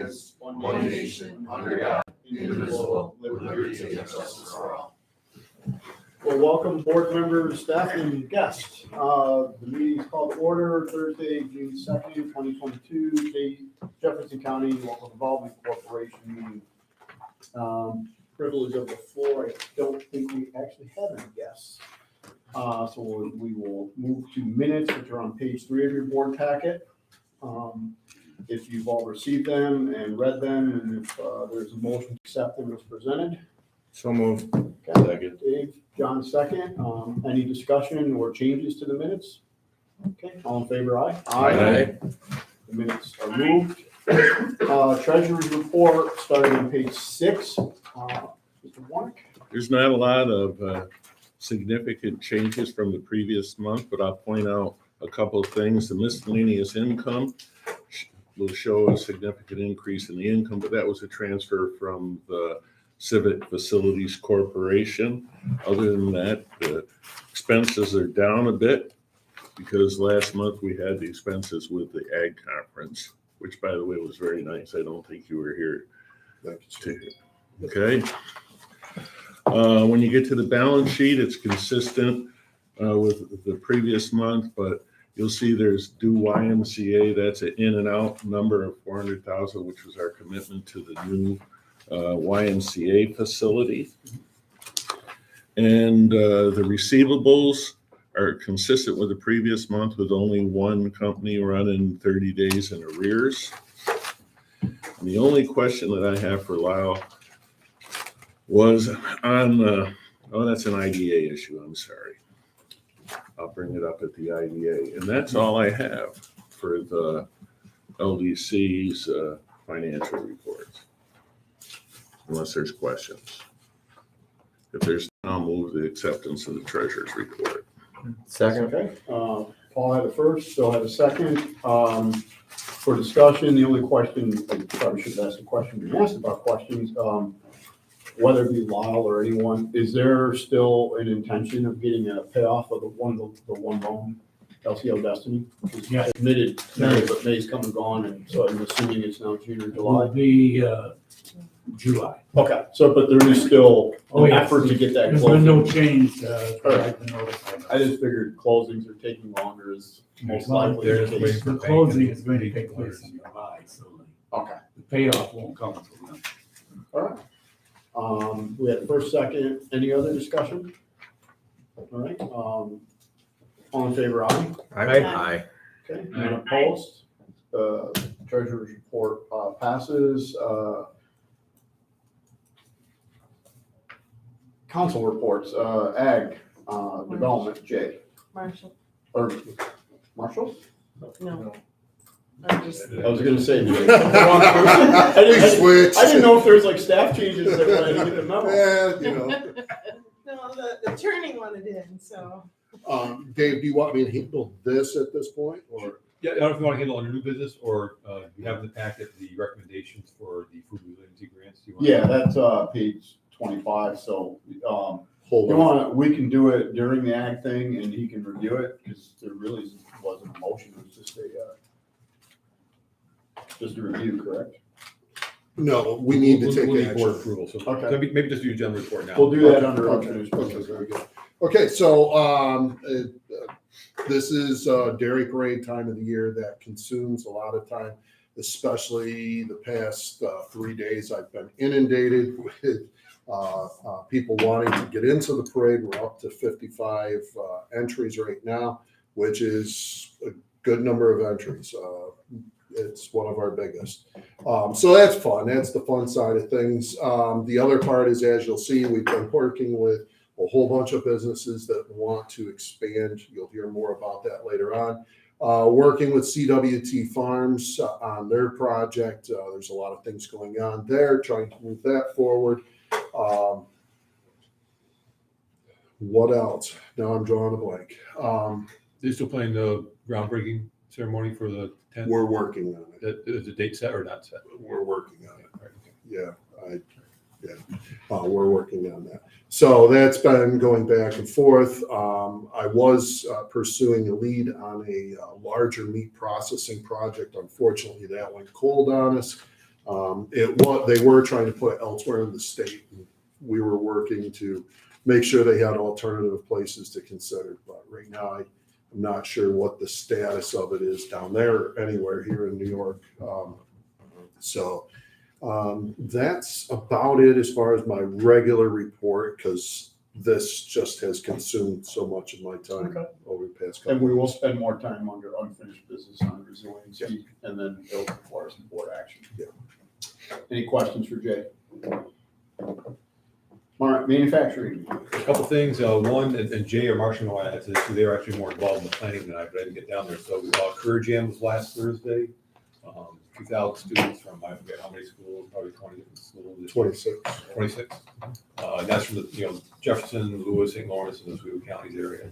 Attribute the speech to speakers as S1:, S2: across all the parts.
S1: is one nation, under God, indivisible, with liberty and justice for all.
S2: Well, welcome board members, staff, and guests. The meeting is called to order Thursday, June 2nd, 2022, Jefferson County Local Development Corporation meeting. Privilege of the floor, I don't think we actually have any guests. So we will move to minutes, which are on page 3 of your board packet. If you've all received them and read them, and if there's a motion to accept them as presented.
S3: So moved.
S2: Okay.
S3: Second.
S2: Dave, John, second. Any discussion or changes to the minutes? Okay, all in favor, aye?
S3: Aye.
S2: The minutes are moved. Treasurer's report, starting on page 6. Mr. Warnick?
S3: There's not a lot of significant changes from the previous month, but I'll point out a couple of things. The miscellaneous income will show a significant increase in the income, but that was a transfer from the Civic Facilities Corporation. Other than that, the expenses are down a bit because last month we had the expenses with the Ag Conference, which, by the way, was very nice. I don't think you were here. Okay. When you get to the balance sheet, it's consistent with the previous month, but you'll see there's due YMCA. That's an in and out number of $400,000, which was our commitment to the new YMCA facility. And the receivables are consistent with the previous month, with only one company running 30 days in arrears. And the only question that I have for Lyle was on, oh, that's an IDA issue, I'm sorry. I'll bring it up at the IDA. And that's all I have for the LDC's financial reports, unless there's questions. If there's, I'll move the acceptance of the treasurer's report.
S4: Second.
S2: Okay, Paul had a first, Phil had a second. For discussion, the only question, I probably should have asked a question when you asked about questions, whether it be Lyle or anyone, is there still an intention of getting a payoff of the one loan, LCL Destiny?
S5: Yeah.
S2: Admitted May, but May's come and gone, and so I'm assuming it's now June or July.
S5: Will be July.
S2: Okay, so, but there is still
S5: Oh,
S2: an
S5: yes.
S2: effort to get that
S5: There's been no
S2: closed.
S5: change.
S2: All right.
S5: I've been notified.
S2: I just figured closings are taking longer is most likely the case.
S5: The closing is going to take place in July, so
S2: Okay,
S5: the payoff won't come until then.
S2: all right. We had first, second, any other discussion? All right, all in favor, aye?
S4: Aye.
S2: Okay, none opposed? Treasurer's report passes. Council reports, Ag, Development, Jay,
S6: Marshall,
S2: or Marshall?
S6: no. I'm just,
S2: I was gonna say, the wrong person. I didn't know if there's like staff changes that I didn't get the memo.
S1: Yeah, you know.
S6: no, the turning wanted in, so.
S1: Dave, do you want me to handle this at this point, or?
S7: Yeah, I don't know if you want to handle under new business, or you have in the packet the recommendations for the food resiliency grants. Do you want
S2: Yeah, that's page 25, so
S1: Hold
S2: you
S1: on.
S2: want, we can do it during the ag thing and he can review it, because there really wasn't a motion, it was just a review, correct?
S1: No, we need to
S7: We'll
S1: take
S7: need board
S1: action.
S7: approval. So
S2: Okay.
S7: maybe just do your general report now.
S2: We'll do that under
S1: Okay,
S2: unfinished
S1: okay,
S2: business.
S1: very good. Okay, so this is dairy parade time of the year that consumes a lot of time, especially the past 3 days. I've been inundated with people wanting to get into the parade. We're up to 55 entries right now, which is a good number of entries. It's one of our biggest. So that's fun. That's the fun side of things. The other part is, as you'll see, we've been working with a whole bunch of businesses that want to expand. You'll hear more about that later on. Working with CWT Farms on their project. There's a lot of things going on there, trying to move that forward. What else? Now I'm drawing a blank.
S7: They're still planning the groundbreaking ceremony for the 10th.
S1: We're working on it.
S7: Is the date set or not set?
S1: We're working on it.
S7: All right, okay.
S1: Yeah, we're working on that. So that's been going back and forth. I was pursuing a lead on a larger meat processing project. Unfortunately, that went cold on us. They were trying to put elsewhere in the state. And we were working to make sure they had alternative places to consider. But right now, I'm not sure what the status of it is down there or anywhere here in New York. That's about it as far as my regular report, because this just has consumed so much of my time
S2: Okay.
S1: over the past couple.
S2: And we will spend more time under unfinished business on resiliency, and then it'll require some board action.
S1: Yeah.
S2: Any questions for Jay? All right, manufacturing.
S7: A couple things, one, and Jay or Marcia know I had to, so they were actually more involved in the planning than I, but I didn't get down there. So, Career Jam was last Thursday. 2,000 students from, I forget how many schools, probably 20 different schools.
S1: 26.
S7: 26. And that's from the, Jefferson, Lewis, St. Lawrence, and Oswego counties area.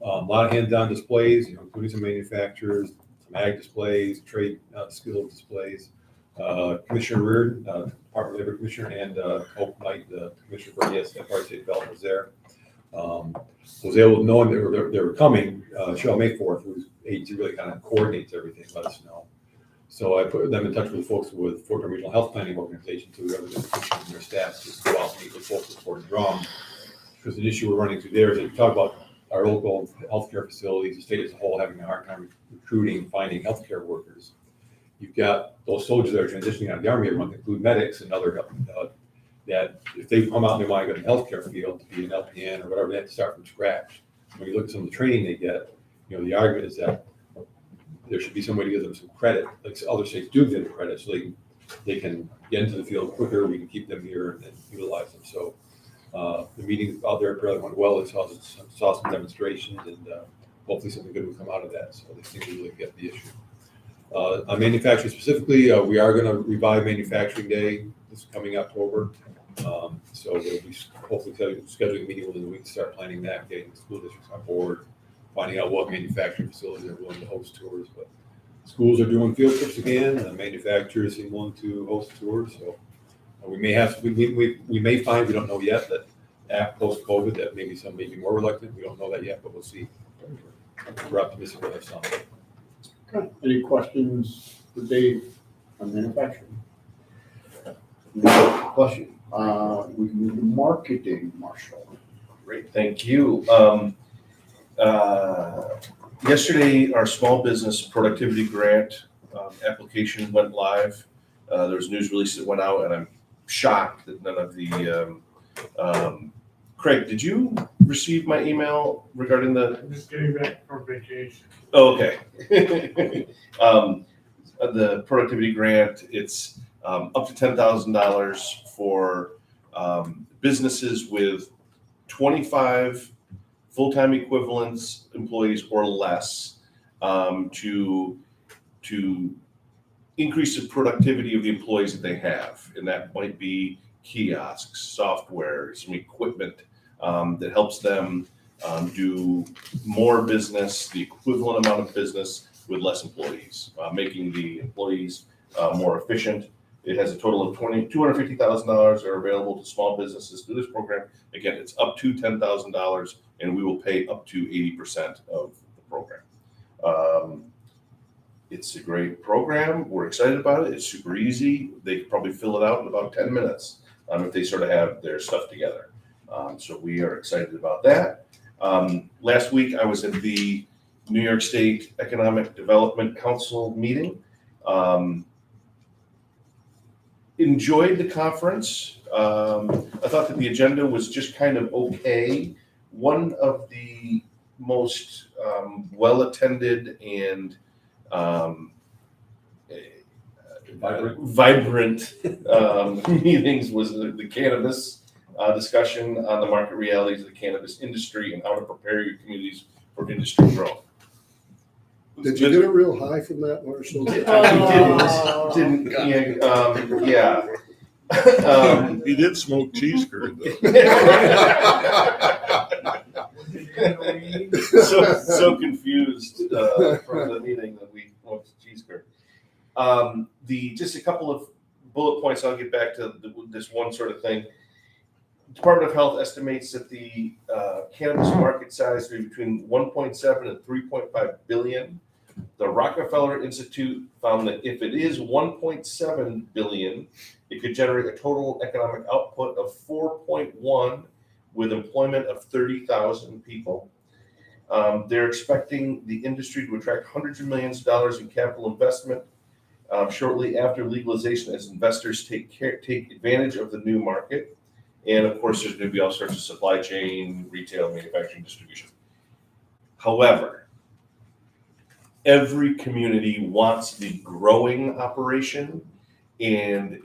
S7: A lot of hands-on displays, including some manufacturers, some ag displays, trade skill displays. Commissioner Reardon, Department of Labor Commissioner, and Hope Knight, the Commissioner for Empire State Development, was there. Was able to, knowing they were coming, Cheryl Mayforth, whose agency really kind of coordinates everything, let us know. So I put them in touch with folks with Fort Drum Regional Health Planning Organization, so we have their staff to go out and meet with folks at Fort Drum. Because an issue we're running through there is that we talk about our local healthcare facilities, the state as a whole having a hard time recruiting, finding healthcare workers. You've got those soldiers that are transitioning out of the Army every month, include medics and other that if they come out and they want to go to the healthcare field to be an LPN or whatever, they have to start from scratch. When you look at some of the training they get, the argument is that there should be some way to give them some credit, like other states do give them credit, so they can get into the field quicker. We can keep them here and utilize them. So the meeting out there apparently went well. They saw some demonstrations, and hopefully something good will come out of that. So they seem to really get the issue. On manufacturing specifically, we are going to revive Manufacturing Day this coming October. So we'll be hopefully scheduling a meeting within the week to start planning that, getting the school districts on board, finding out what manufacturing facilities are willing to host tours. But schools are doing field trips again, and manufacturers seem willing to host tours. So we may find, we don't know yet, that post-COVID that maybe some may be more reluctant. We don't know that yet, but we'll see. We're optimistic we'll have some.
S2: Okay. Any questions for Dave on manufacturing? No question. We can move to marketing, Marshall.
S8: Great, thank you. Yesterday, our small business productivity grant application went live. There was a news release that went out, and I'm shocked that none of the Craig, did you receive my email regarding the?
S5: I'm just getting back from vacation.
S8: Oh, okay. The productivity grant, it's up to $10,000 for businesses with 25 full-time equivalents employees or less to increase the productivity of the employees that they have. And that might be kiosks, software, some equipment that helps them do more business, the equivalent amount of business with less employees, making the employees more efficient. It has a total of $250,000 are available to small businesses through this program. Again, it's up to $10,000, and we will pay up to 80% of the program. It's a great program. We're excited about it. It's super easy. They could probably fill it out in about 10 minutes if they sort of have their stuff together. So we are excited about that. Last week, I was at the New York State Economic Development Council meeting. Enjoyed the conference. I thought that the agenda was just kind of okay. One of the most well-attended and vibrant meetings was the cannabis discussion on the market realities of the cannabis industry and how to prepare your communities for industry growth.
S1: Did you get a real high from that, Marshall?
S3: He did smoke cheese curd, though.
S8: so confused from the meeting that we smoked cheese curd. Just a couple of bullet points. I'll get back to this one sort of thing. Department of Health estimates that the cannabis market size to be between 1.7 and 3.5 billion The Rockefeller Institute found that if it is 1.7 billion, it could generate a total economic output of 4.1 with employment of 30,000 people. They're expecting the industry to attract hundreds of millions of dollars in capital investment shortly after legalization as investors take advantage of the new market. And of course, there's going to be all sorts of supply chain, retail, manufacturing, distribution. However, every community wants the growing operation, and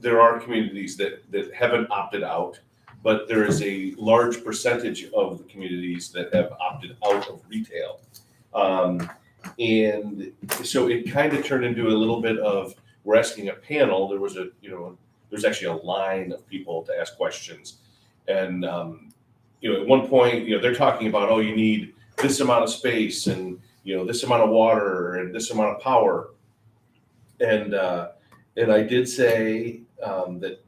S8: there are communities that haven't opted out, but there is a large percentage of the communities that have opted out of retail. And so it kind of turned into a little bit of, we're asking a panel, there's actually a line of people to ask questions. And, at one point, they're talking about, oh, you need this amount of space and, this amount of water and this amount of power. And I did say that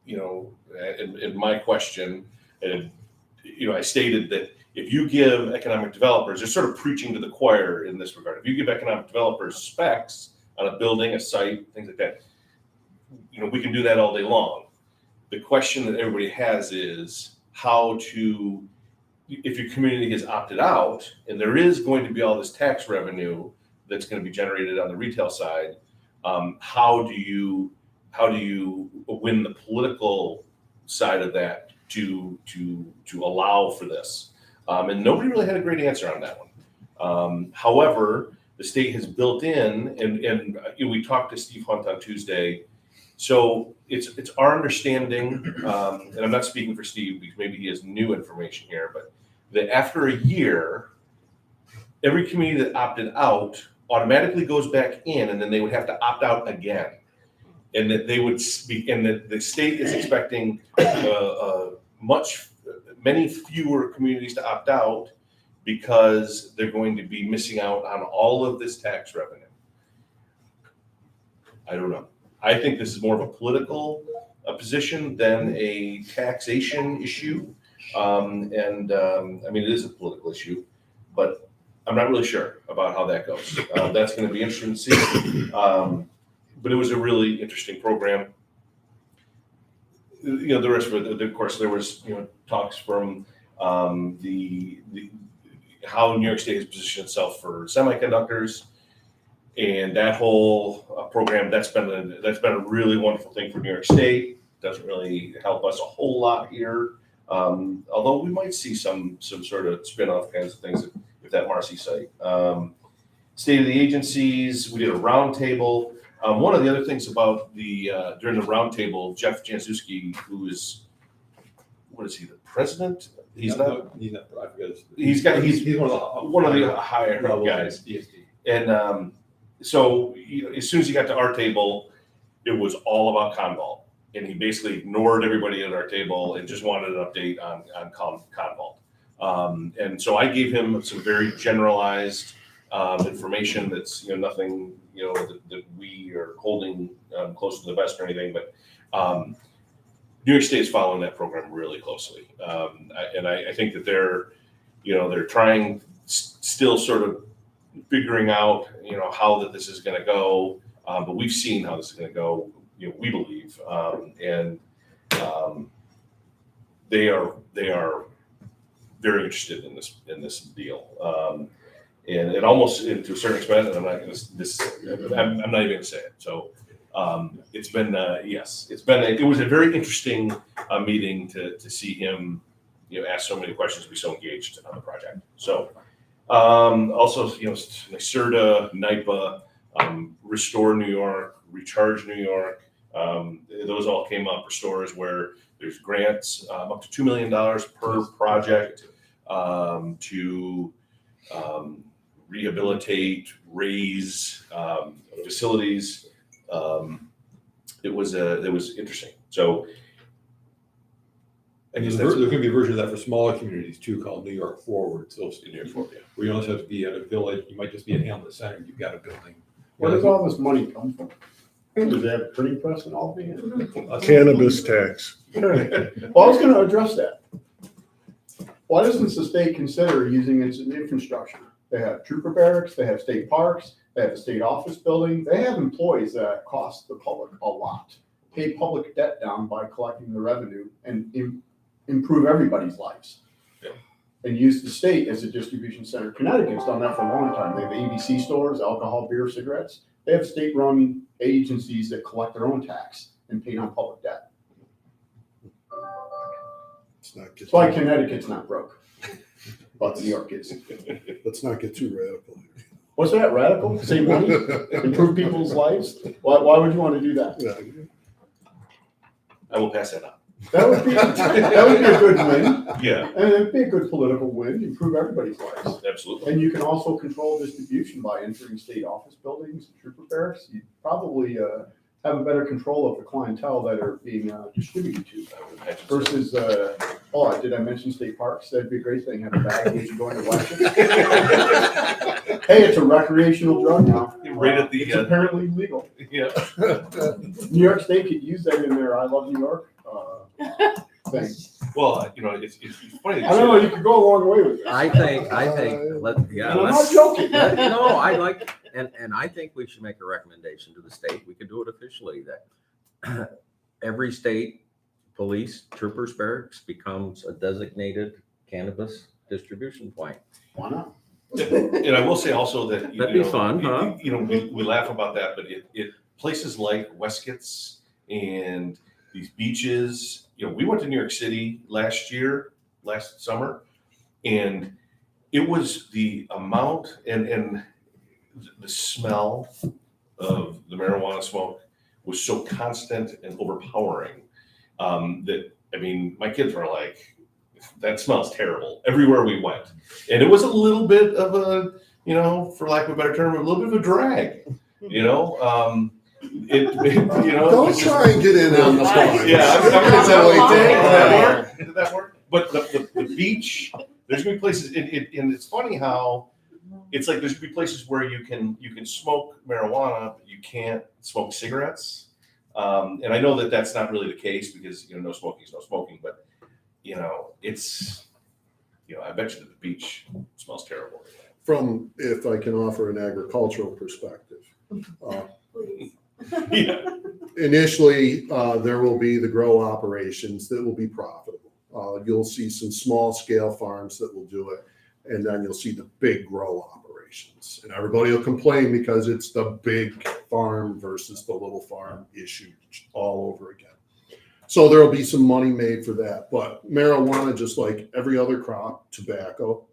S8: in my question, I stated that if you give economic developers, they're sort of preaching to the choir in this regard. If you give economic developers specs on a building, a site, things like that, we can do that all day long. The question that everybody has is how to, if your community has opted out and there is going to be all this tax revenue that's going to be generated on the retail side, how do you win the political side of that to allow for this? And nobody really had a great answer on that one. However, the state has built in, and we talked to Steve Hunt on Tuesday. So it's our understanding, and I'm not speaking for Steve because maybe he has new information here, but that after a year, every community that opted out automatically goes back in, and then they would have to opt out again. And that they would speak, and that the state is expecting many fewer communities to opt out because they're going to be missing out on all of this tax revenue. I don't know. I think this is more of a political position than a taxation issue. It is a political issue, but I'm not really sure about how that goes. That's going to be interesting to see. But it was a really interesting program. The rest of it, of course, there was talks from the how New York State has positioned itself for semiconductors, and that whole program. That's been a really wonderful thing for New York State. Doesn't really help us a whole lot here, although we might see some sort of spin-off kinds of things with that Marcy site. State of the agencies. We did a roundtable. One of the other things about during the roundtable, Jeff Janczewski, who is, what is he, the president? He's not. I forget. He's one of the higher guys. And so as soon as he got to our table, it was all about Convault, and he basically ignored everybody at our table and just wanted an update on Convault. And so I gave him some very generalized information that's nothing that we are holding close to the vest or anything, but New York State is following that program really closely, and I think that they're trying still sort of figuring out how that this is going to go, but we've seen how this is going to go. We believe, and they are very interested in this deal. And it almost, to a certain extent, and I'm not even going to say it. So it's been, it was a very interesting meeting to see him, ask so many questions, be so engaged on the project. So also, NYSERDA, NYPA, Restore New York, Recharge New York, those all came up. Restore is where there's grants up to $2 million per project to rehabilitate, raise facilities. It was interesting. So
S7: And there's going to be a version of that for smaller communities too, called New York Forward. So New York Forward, yeah. Where you don't have to be at a village, you might just be in Hamlet Center. You've got a building.
S2: Where does all this money come from? Does they have a printing press and all the?
S3: Cannabis tax.
S2: Well, I was going to address that. Why doesn't the state consider using its infrastructure they have trooper barracks, they have state parks, they have a state office building, they have employees that cost the public a lot. Pay public debt down by collecting the revenue and improve everybody's lives.
S8: Yeah.
S2: And use the state as a distribution center. Connecticut's done that for a long time. They have ABC stores, alcohol, beer, cigarettes. They have state-run agencies that collect their own tax and pay on public debt. That's why Connecticut's not broke, but New York is.
S1: Let's not get too radical here.
S2: What's that, radical? Save money? Improve people's lives? Why would you want to do that?
S1: Yeah.
S8: I will pass that on.
S2: That would be a good win,
S8: Yeah,
S2: and it'd be a good political win, improve everybody's lives.
S8: absolutely.
S2: And you can also control distribution by entering state office buildings and trooper barracks. You probably have a better control of the clientele that are being distributed to.
S8: I would imagine so.
S2: Versus, did I mention state parks? That'd be a great thing, have a bag as you go into election. Hey, it's a recreational drug now.
S8: Right at the,
S2: It's apparently legal.
S8: Yeah.
S2: New York State could use that in their I Love New York thing.
S8: Well, it's funny.
S2: I don't know, you could go a long way with it.
S4: I think,
S2: And I'm not
S4: let's,
S2: joking.
S4: no, I like, and I think we should make a recommendation to the state. We could do it officially that every state police troopers barracks becomes a designated cannabis distribution point.
S2: Why not?
S8: And I will say also that.
S4: That'd be fun, huh?
S8: We laugh about that, but places like Westcott's and these beaches, we went to New York City last summer, and it was the amount and the smell of the marijuana smoke was so constant and overpowering that, my kids were like, that smells terrible everywhere we went. And it was a little bit of a, for lack of a better term, a little bit of a drag,
S1: Don't try and get in on the point.
S8: Yeah, I'm gonna say, did that work? But the beach, there's gonna be places, and it's funny how it's like there's gonna be places where you can smoke marijuana, but you can't smoke cigarettes. And I know that that's not really the case because no smoking is no smoking, but it's I bet you that the beach smells terrible.
S1: From, if I can offer an agricultural perspective.
S6: Please.
S8: Yeah.
S1: Initially, there will be the grow operations that will be profitable. You'll see some small scale farms that will do it, and then you'll see the big grow operations. And everybody will complain because it's the big farm versus the little farm issue all over again. So there will be some money made for that. But marijuana, just like every other crop, tobacco,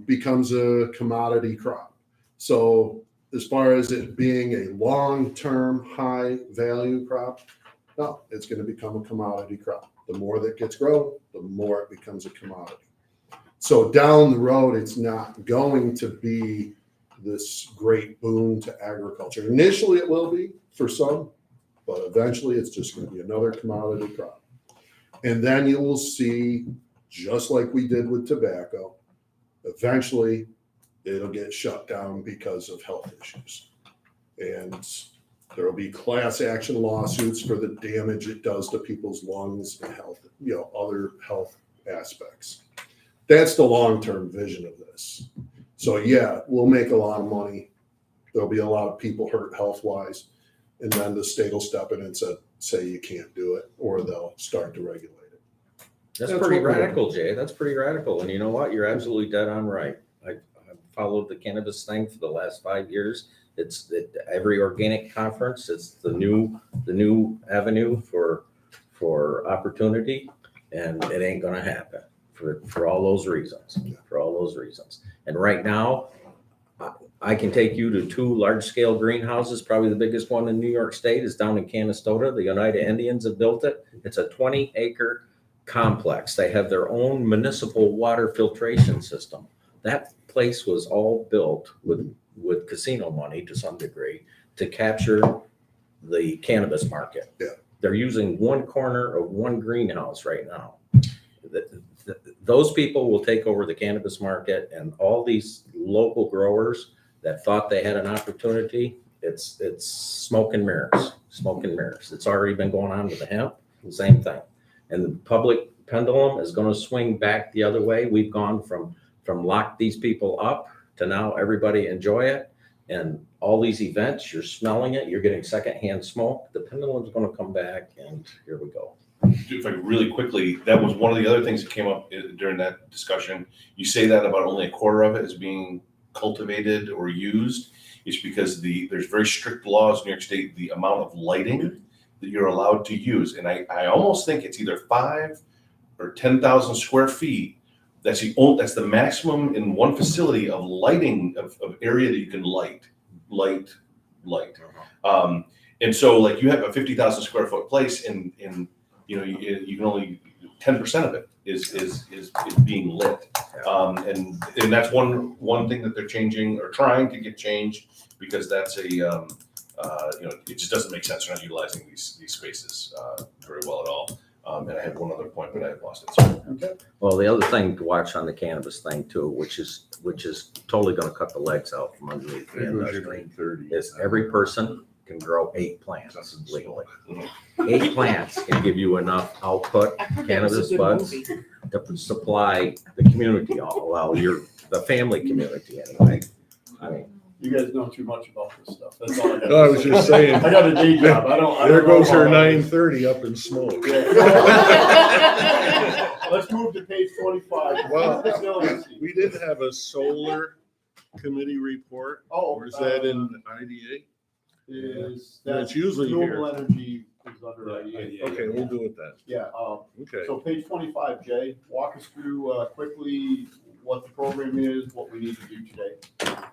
S1: becomes a commodity crop. So as far as it being a long-term high value crop, no, it's going to become a commodity crop. The more that gets grown, the more it becomes a commodity. So down the road, it's not going to be this great boon to agriculture. Initially, it will be for some, but eventually it's just going to be another commodity crop. And then you will see, just like we did with tobacco, eventually it'll get shut down because of health issues. And there will be class action lawsuits for the damage it does to people's lungs and health, other health aspects. That's the long-term vision of this. So yeah, we'll make a lot of money. There'll be a lot of people hurt health-wise. And then the state will step in and say you can't do it, or they'll start to regulate it.
S4: That's
S1: That's
S4: pretty
S1: what we're
S4: radical, Jay. That's pretty radical. And you know what? You're absolutely dead on right. I've followed the cannabis thing for the last 5 years. It's at every organic conference. It's the new avenue for opportunity, and it ain't gonna happen for all those reasons. For all those reasons. And right now, I can take you to 2 large-scale greenhouses. Probably the biggest one in New York State is down in Canastota. The Oneida Indians have built it. It's a 20-acre complex. They have their own municipal water filtration system. That place was all built with casino money to some degree to capture the cannabis market.
S1: Yeah.
S4: They're using one corner of one greenhouse right now. Those people will take over the cannabis market, and all these local growers that thought they had an opportunity, it's smoke and mirrors. It's already been going on with the hemp, the same thing. And the public pendulum is going to swing back the other way. We've gone from lock these people up to now everybody enjoy it. And all these events, you're smelling it, you're getting secondhand smoke. The pendulum's going to come back, and here we go.
S8: If I could really quickly, that was one of the other things that came up during that discussion. You say that about only a quarter of it is being cultivated or used. It's because there's very strict laws in New York State, the amount of lighting that you're allowed to use. And I almost think it's either 5 or 10,000 square feet. That's the maximum in one facility of lighting of area that you can light. And so like you have a 50,000 square foot place and you know, you can only 10% of it is being lit. And that's one thing that they're changing or trying to get changed, because that's a, you know, it just doesn't make sense. They're not utilizing these spaces very well at all. And I had one other point, but I lost it. So.
S2: Okay.
S4: Well, the other thing to watch on the cannabis thing too, which is totally going to cut the legs out from underneath the industry, is every person can grow 8 plants legally. 8 plants can give you enough output, cannabis buds, to supply the community, the family community anyway. I mean,
S2: You guys know too much about this stuff. That's all I got.
S3: No, I was just saying.
S2: I got a day job. I don't
S3: There
S2: know
S3: goes her
S2: how-
S3: 9:30 up in smoke.
S2: Let's move to page 25.
S3: Well,
S2: Resiliency.
S3: we did have a solar committee report.
S2: Oh,
S3: Or is that in IDA?
S2: Is
S3: Yeah,
S2: that's
S3: it's usually
S2: renewable
S3: here.
S2: energy is under
S7: Yeah,
S2: IDA.
S3: Okay, we'll do it then.
S2: Yeah,
S3: Okay.
S2: so page 25, Jay, walk us through quickly what the program is, what we need to do today.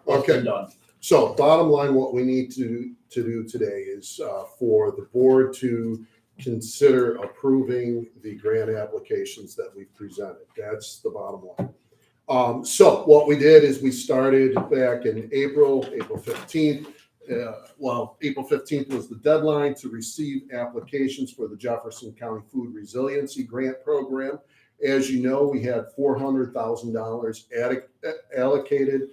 S2: What's
S1: Okay.
S2: been done?
S1: So bottom line, what we need to do today is for the board to consider approving the grant applications that we've presented. That's the bottom line. So what we did is we started back in April 15th. April 15th was the deadline to receive applications for the Jefferson County Food Resiliency Grant Program. As you know, we had $400,000 allocated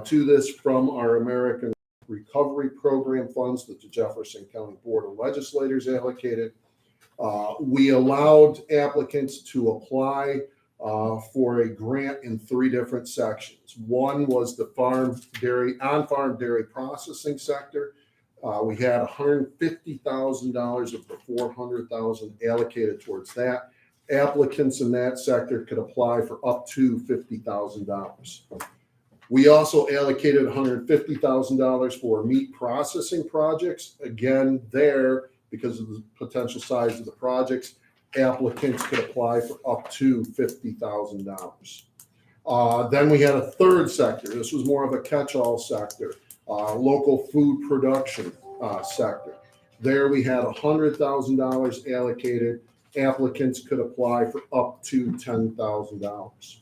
S1: to this from our American Recovery Program funds that the Jefferson County Board of Legislators allocated. We allowed applicants to apply for a grant in 3 different sections. One was the on-farm dairy processing sector. We had $150,000 of the $400,000 allocated towards that. Applicants in that sector could apply for up to $50,000. We also allocated $150,000 for meat processing projects. Again, there, because of the potential size of the projects, applicants could apply for up to $50,000. Then we had a third sector. This was more of a catch-all sector, local food production sector. There we had $100,000 allocated. Applicants could apply for up to $10,000.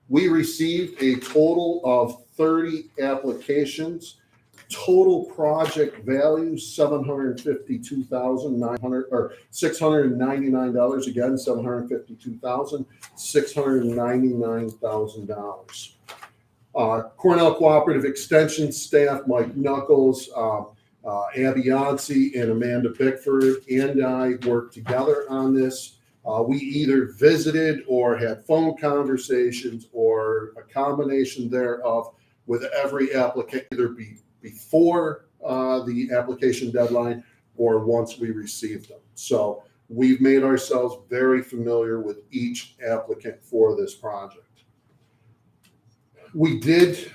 S1: We received a total of 30 applications. Total project value $699. Again, $699,000. Cornell Cooperative Extension staff, Mike Knuckles, Abby Yancey, and Amanda Bickford, and I worked together on this. We either visited or had phone conversations or a combination thereof with every applicant, either before the application deadline or once we received them. So we've made ourselves very familiar with each applicant for this project. We did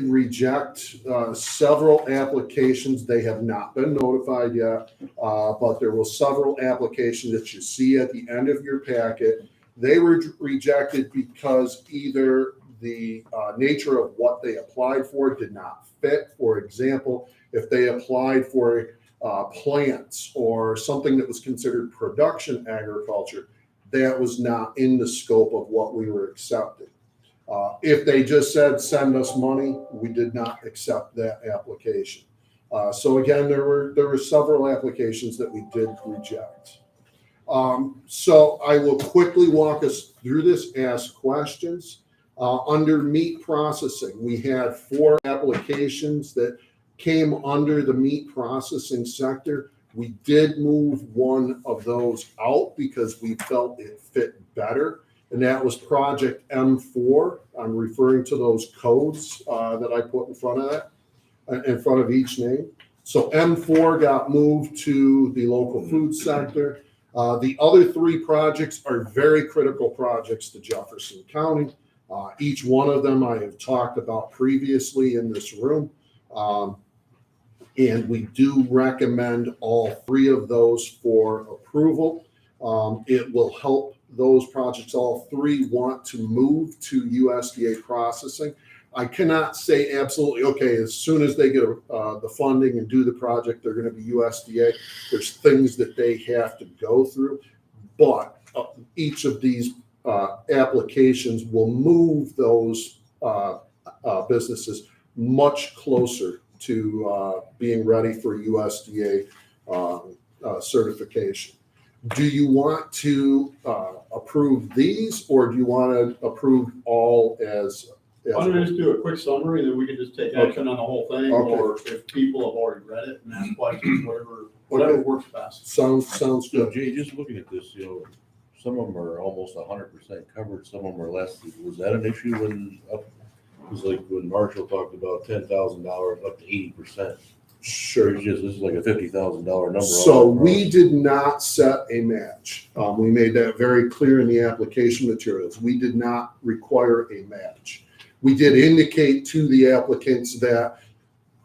S1: reject several applications. They have not been notified yet, but there were several applications that you see at the end of your packet. They were rejected because either the nature of what they applied for did not fit. For example, if they applied for plants or something that was considered production agriculture, that was not in the scope of what we were accepting. If they just said, send us money, we did not accept that application. So again, there were several applications that we did reject. So I will quickly walk us through this, ask questions. Under meat processing, we had 4 applications that came under the meat processing sector. We did move one of those out because we felt it fit better and that was project M4. I'm referring to those codes that I put in front of that, in front of each name. So M4 got moved to the local food sector. The other three projects are very critical projects to Jefferson County. Each one of them I have talked about previously in this room. And we do recommend all three of those for approval. It will help those projects. All three want to move to USDA processing. I cannot say absolutely, okay, as soon as they get the funding and do the project, they're going to be USDA. There's things that they have to go through, but each of these applications will move those businesses much closer to being ready for USDA certification. Do you want to approve these, or do you want to approve all as?
S2: Why don't we just do a quick summary, and then we can just take action on the whole thing,
S1: Okay.
S2: or if people have already read it and asked questions, whatever works best.
S1: Sounds
S9: So
S1: good.
S9: Jay, just looking at this, some of them are almost 100% covered, some of them are less. Was that an issue when it was like when Marshall talked about $10,000 up to 80%?
S1: Sure.
S9: This is like a $50,000 number.
S1: So we did not set a match. We made that very clear in the application materials. We did not require a match. We did indicate to the applicants that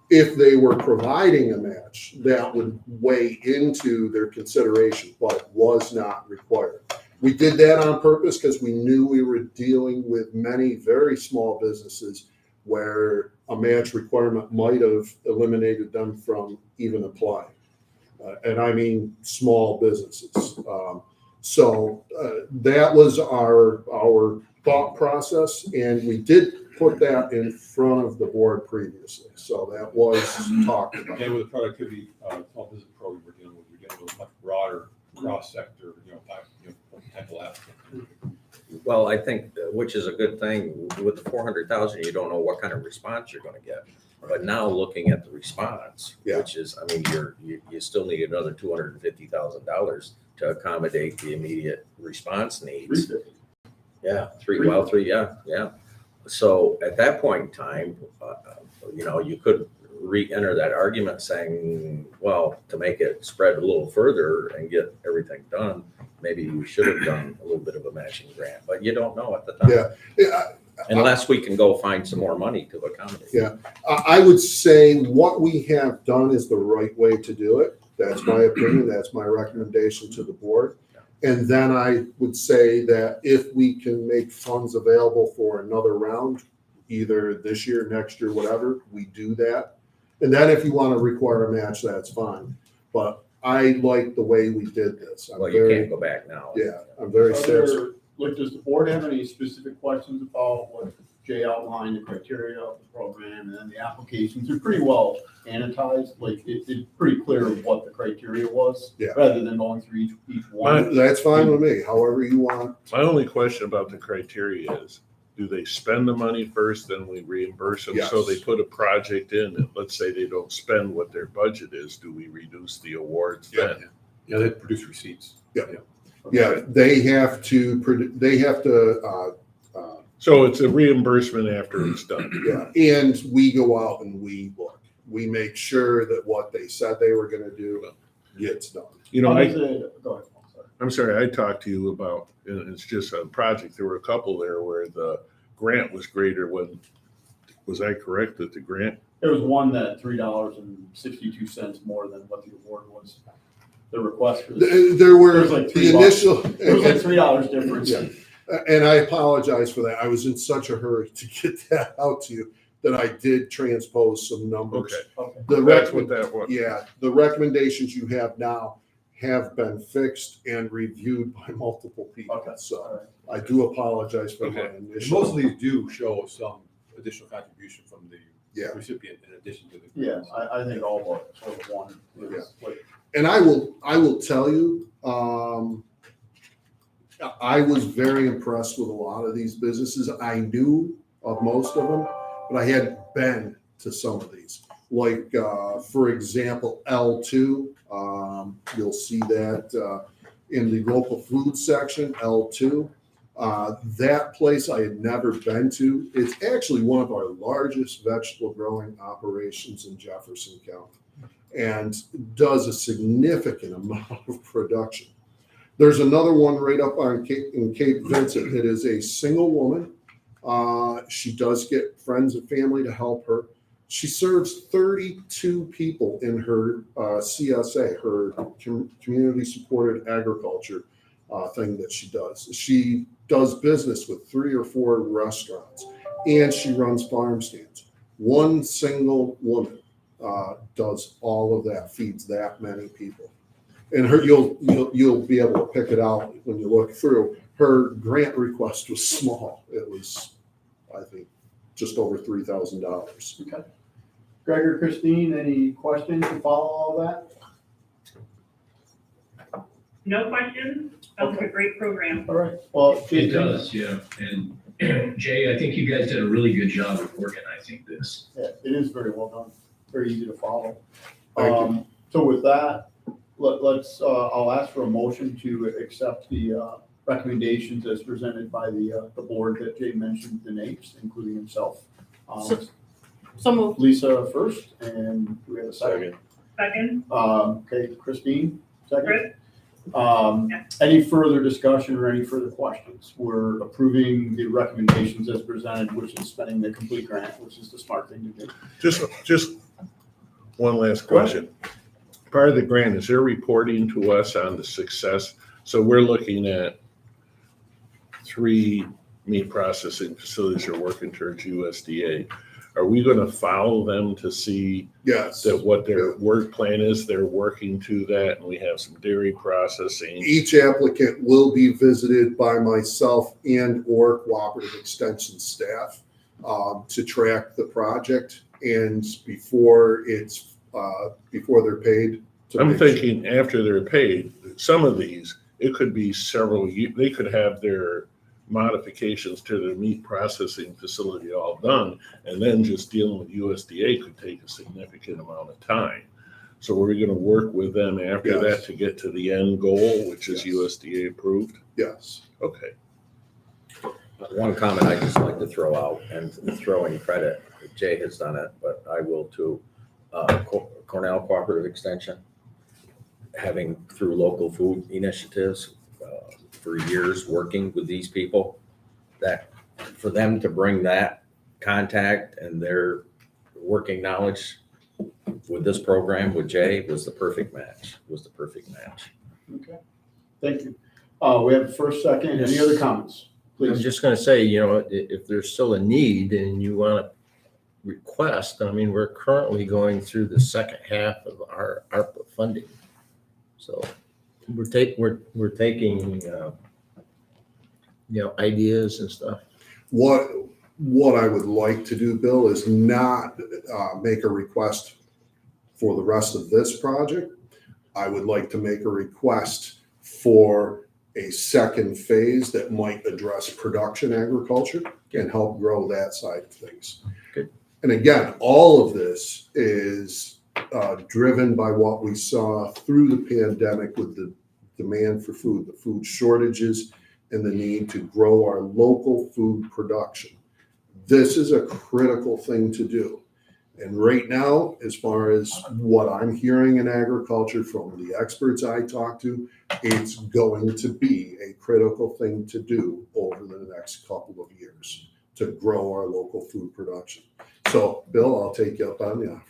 S1: if they were providing a match, that would weigh into their consideration, but it was not required. We did that on purpose because we knew we were dealing with many very small businesses where a match requirement might have eliminated them from even applying. And I mean small businesses. So that was our thought process, and we did put that in front of the board previously. So that was talked about.
S7: And with the productivity, small business program we're dealing with a much broader cross-sector, potential applicant.
S4: Well, I think, which is a good thing, with the 400,000, you don't know what kind of response you're gonna get. But now looking at the response,
S1: Yeah.
S4: which is, I mean, you still need another $250,000 to accommodate the immediate response needs.
S2: 350.
S4: Yeah, yeah. So at that point in time, you could re-enter that argument saying, well, to make it spread a little further and get everything done, maybe we should have done a little bit of a matching grant, but you don't know at the time.
S1: Yeah.
S4: Unless we can go find some more money to accommodate.
S1: Yeah. I would say what we have done is the right way to do it. That's my opinion. That's my recommendation to the board. And then I would say that if we can make funds available for another round, either this year, next year, whatever, we do that. And then if you want to require a match, that's fine. But I like the way we did this.
S4: Well, you can't go back now.
S1: Yeah, I'm very satisfied.
S2: Does the board have any specific questions about what Jay outlined, the criteria of the program, and then the applications are pretty well annotated? Like, it's pretty clear what the criteria was,
S1: Yeah.
S2: rather than going through each one.
S1: That's fine with me, however you want.
S3: My only question about the criteria is, do they spend the money first, then we reimburse them? So
S1: Yes.
S3: they put a project in, and let's say they don't spend what their budget is, do we reduce the awards
S1: Yeah.
S3: then?
S7: Yeah, they produce receipts.
S1: Yeah, they have to,
S3: So it's a reimbursement after it's done.
S1: yeah, and we go out and we look. We make sure that what they said they were gonna do gets done.
S3: Go ahead.
S2: Go ahead.
S3: I'm sorry, I talked to you about, and it's just a project, there were a couple there where the grant was greater was I correct that the grant?
S2: There was one that $3.62 more than what the award was. The request was,
S1: There were
S2: There's like
S1: the
S2: $3.
S1: initial.
S2: it was like $3 difference.
S1: Yeah. And I apologize for that. I was in such a hurry to get that out to you that I did transpose some numbers.
S3: Okay,
S2: Okay.
S1: The
S3: that's what that was.
S1: Yeah, the recommendations you have now have been fixed and reviewed by multiple people.
S2: Okay.
S1: So I do apologize for my
S3: Okay.
S7: And
S1: initial.
S7: most of these do show some additional contribution from the
S1: Yeah.
S7: recipient in addition to the.
S2: Yeah, I think all but sort of one is like,
S1: And I will tell you, I was very impressed with a lot of these businesses. I knew of most of them, but I hadn't been to some of these. Like, for example, L2, you'll see that in the local food section, L2. That place I had never been to. It's actually one of our largest vegetable growing operations in Jefferson County and does a significant amount of production. There's another one right up on in Cape Vincent. It is a single woman. She does get friends and family to help her. She serves 32 people in her CSA, her community supported agriculture thing that she does. She does business with 3 or 4 restaurants, and she runs farm stands. One single woman does all of that, feeds that many people. And her, you'll be able to pick it out when you look through. Her grant request was small. It was, I think, just over $3,000.
S2: Okay. Greg or Christine, any questions to follow all that?
S10: No questions. Sounds like a great program.
S2: All right, well.
S11: It does, yeah. And Jay, I think you guys did a really good job of organizing this.
S2: Yeah, it is very well done, very easy to follow.
S1: Thank you.
S2: So with that, let's, I'll ask for a motion to accept the recommendations as presented by the board that Jay mentioned, the names, including himself.
S6: So moved.
S2: Lisa first, and do we have a second?
S10: Second,
S2: Okay, Christine, second.
S10: Chris?
S2: Any further discussion or any further questions? We're approving the recommendations as presented, which is spending the complete grant, which is the smart thing to do.
S3: Just one last question. Part of the grant, is there reporting to us on the success? So we're looking at 3 meat processing facilities that are working towards USDA. Are we going to follow them to see
S1: Yes.
S3: that what their work plan is, they're working to that, and we have some dairy processing?
S1: Each applicant will be visited by myself and or cooperative extension staff to track the project, and before they're paid.
S3: I'm thinking after they're paid, some of these, it could be several years, they could have their modifications to their meat processing facility all done, and then just dealing with USDA could take a significant amount of time. So we're going to work with them after
S1: Yes.
S3: that to get to the end goal, which is
S1: Yes.
S3: USDA approved?
S1: Yes.
S3: Okay.
S4: One comment I'd just like to throw out and throw in credit, Jay has done it, but I will too. Cornell Cooperative Extension, having through local food initiatives for years, working with these people, that for them to bring that contact and their working knowledge with this program with Jay was the perfect match,
S2: Okay, thank you. We have first, second, any other comments?
S12: I'm
S2: Please.
S12: just gonna say, if there's still a need and you want to request, I mean, we're currently going through the second half of our ARPA funding. So we're taking, ideas and stuff.
S1: What I would like to do, Bill, is not make a request for the rest of this project. I would like to make a request for a second phase that might address production agriculture and help grow that side of things.
S12: Good.
S1: And again, all of this is driven by what we saw through the pandemic with the demand for food, the food shortages, and the need to grow our local food production. This is a critical thing to do. And right now, as far as what I'm hearing in agriculture from the experts I talk to, it's going to be a critical thing to do over the next couple of years to grow our local food production. So, Bill, I'll take you up on the offer.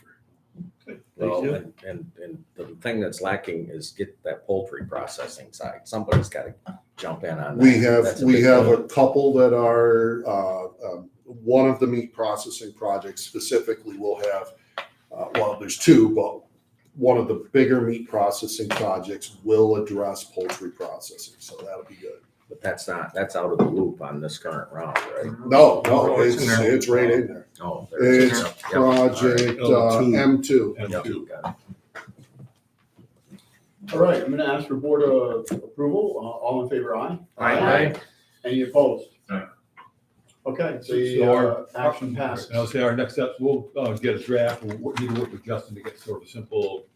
S4: Well, and the thing that's lacking is get that poultry processing side. Somebody's got to jump in on that.
S1: We have a couple that are, one of the meat processing projects specifically will have, well, there's 2, but one of the bigger meat processing projects will address poultry processing. So that'll be good.
S4: But that's out of the loop on this current round, right?
S1: No, it's right in there.
S4: Oh,
S1: It's
S4: Yep.
S1: project M2.
S4: Yep, got it.
S2: All right, I'm gonna ask for board approval. All in favor, aye?
S12: Aye.
S2: Any opposed?
S11: Aye.
S2: Okay,
S7: So
S2: the action passes.
S7: And I'll say our next steps, we'll get a draft, we'll need to work with Justin to get sort of a simple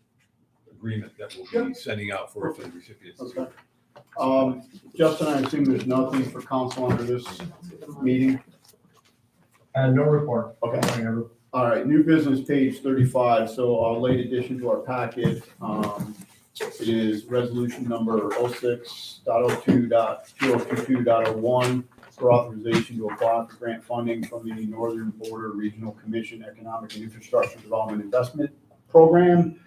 S7: agreement that we'll be sending out for the recipients.
S2: Okay. Justin, I assume there's nothing for council under this meeting?
S5: No report.
S2: Okay. All right, new business, page 35. So a late addition to our packet. It is resolution number 06.02.2022.01 for authorization to apply for grant funding from the Northern Border Regional Commission Economic and Infrastructure Development Investment Program.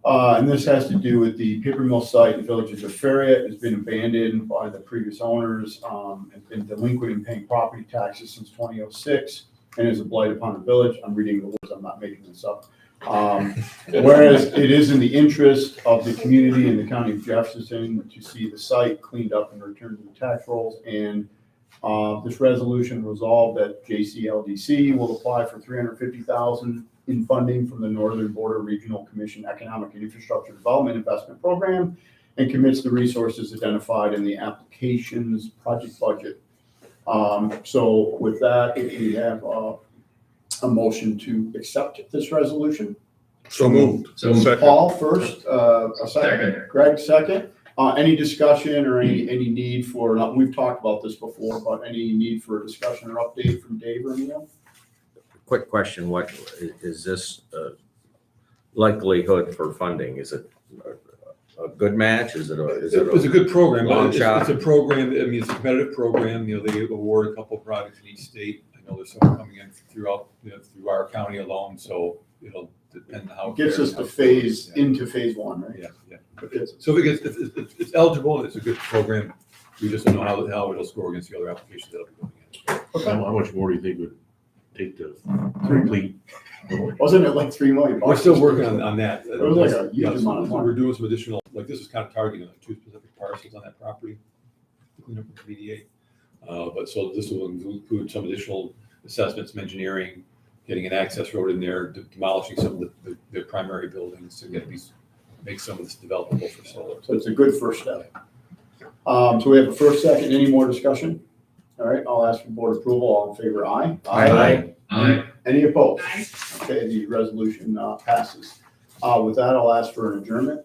S2: And this has to do with the paper mill site in the village of Jefferson. It's been abandoned by the previous owners, and been delinquent in paying property taxes since 2006, and is a blight upon the village. I'm reading the words, I'm not making this up. Whereas it is in the interest of the community and the county of Jefferson to see the site cleaned up and returned to the tax rolls. And this resolution resolved that JCLDC will apply for $350,000 in funding from the Northern Border Regional Commission Economic and Infrastructure Development Investment Program, and commits the resources identified in the application's project budget. So with that, if we have a motion to accept this resolution.
S3: So moved.
S11: So
S3: Second.
S2: Paul first, a second.
S11: Second.
S2: Greg second. Any discussion or any need for, we've talked about this before, but any need for a discussion or update from Dave or anyone?
S4: Quick question, what is this likelihood for funding? Is it a good match? Is it
S7: It's a good program.
S4: Long
S7: It's
S4: shot.
S7: a program, I mean, it's a competitive program, they award a couple of projects in each state. I know there's some coming in throughout, through our county alone, so it'll depend on how.
S2: Gets us to into phase one, right?
S7: Yeah, yeah. So if it gets, it's eligible, and it's a good program, we just don't know how it'll score against the other applications that'll be going in.
S9: How much more do you think it would take to complete?
S2: Wasn't it like $3 million?
S7: We're still working on that.
S2: It was like a huge
S7: Yeah,
S2: amount of money.
S7: we're doing some additional, like this is kind of targeting like 2 specific parcels on that property to clean up and remediate. But so this will include some additional assessments, some engineering, getting an access road in there, demolishing some of the primary buildings to make some of this developable for solar.
S2: So it's a good first step. So we have a first, second, any more discussion? All right, I'll ask for board approval. All in favor, aye.
S12: Aye.
S11: Aye.
S2: Any opposed?
S10: Aye.
S2: Okay, the resolution passes. With that, I'll ask for an adjournment.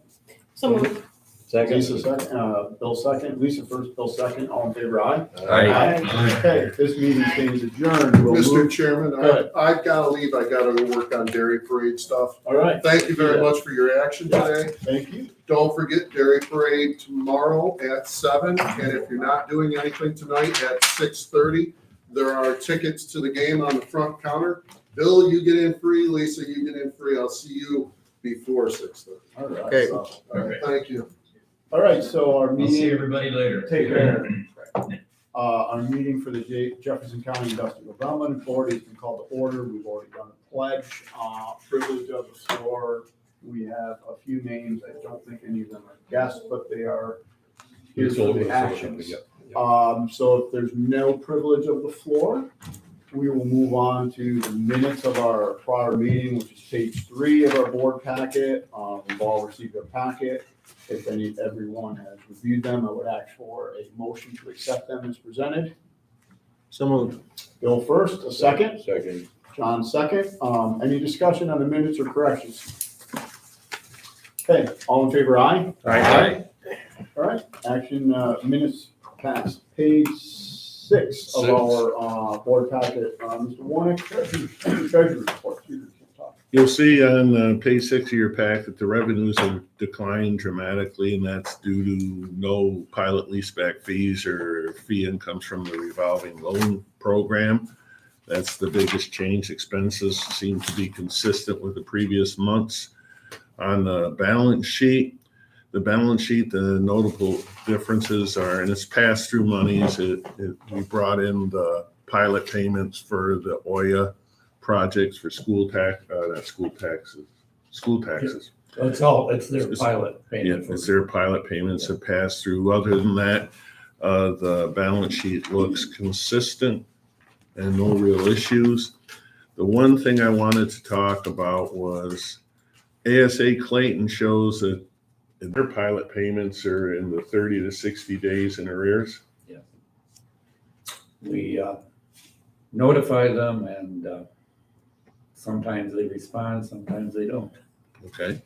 S6: So moved.
S2: Lisa second, Bill second. Lisa first, Bill second. All in favor, aye.
S12: Aye.
S2: Okay, this meeting stands adjourned. We'll
S1: Mr.
S2: move-
S1: Chairman,
S2: Go ahead.
S1: I've got to leave. I got to go work on Dairy Parade stuff.
S2: All right,
S1: Thank you very much for your action today.
S2: thank you.
S1: Don't forget Dairy Parade tomorrow at 7, and if you're not doing anything tonight at 6:30, there are tickets to the game on the front counter. Bill, you get in free. Lisa, you get in free. I'll see you before 6:30.
S2: All right.
S12: Okay.
S2: so-
S1: All right, thank you.
S2: All right, so our
S11: I'll see
S2: meeting,
S11: everybody later.
S2: take care. Our meeting for the Jefferson County Industrial Development Authority has been called to order. We've already done a pledge. Privilege of the floor. We have a few names. I don't think any of them are guests, but they are here for the actions. So if there's no privilege of the floor, we will move on to the minutes of our prior meeting, which is page 3 of our board packet. We've all received a packet. If everyone has reviewed them, I would ask for a motion to accept them as presented.
S12: So moved.
S2: Bill first, a second.
S9: Second.
S2: John second. Any discussion on the minutes or corrections? Okay, all in favor, aye?
S12: Aye.
S2: All right, action, minutes passed. Page 6 of our board packet. Mr. Warnick, treasury report. You can talk.
S3: You'll see on page 6 of your pack that the revenues have declined dramatically, and that's due to no pilot leaseback fees or fee incomes from the revolving loan program. That's the biggest change. Expenses seem to be consistent with the previous months. On the balance sheet, the notable differences are, and it's pass-through monies. We brought in the pilot payments for the OYA projects for school taxes.
S5: It's their pilot
S3: Yeah,
S5: payment.
S3: it's their pilot payments that pass through. Other than that, the balance sheet looks consistent and no real issues. The one thing I wanted to talk about was ASA Clayton shows that their pilot payments are in the 30 to 60 days in arrears.
S5: We notify them and sometimes they respond, sometimes they don't.
S3: Okay.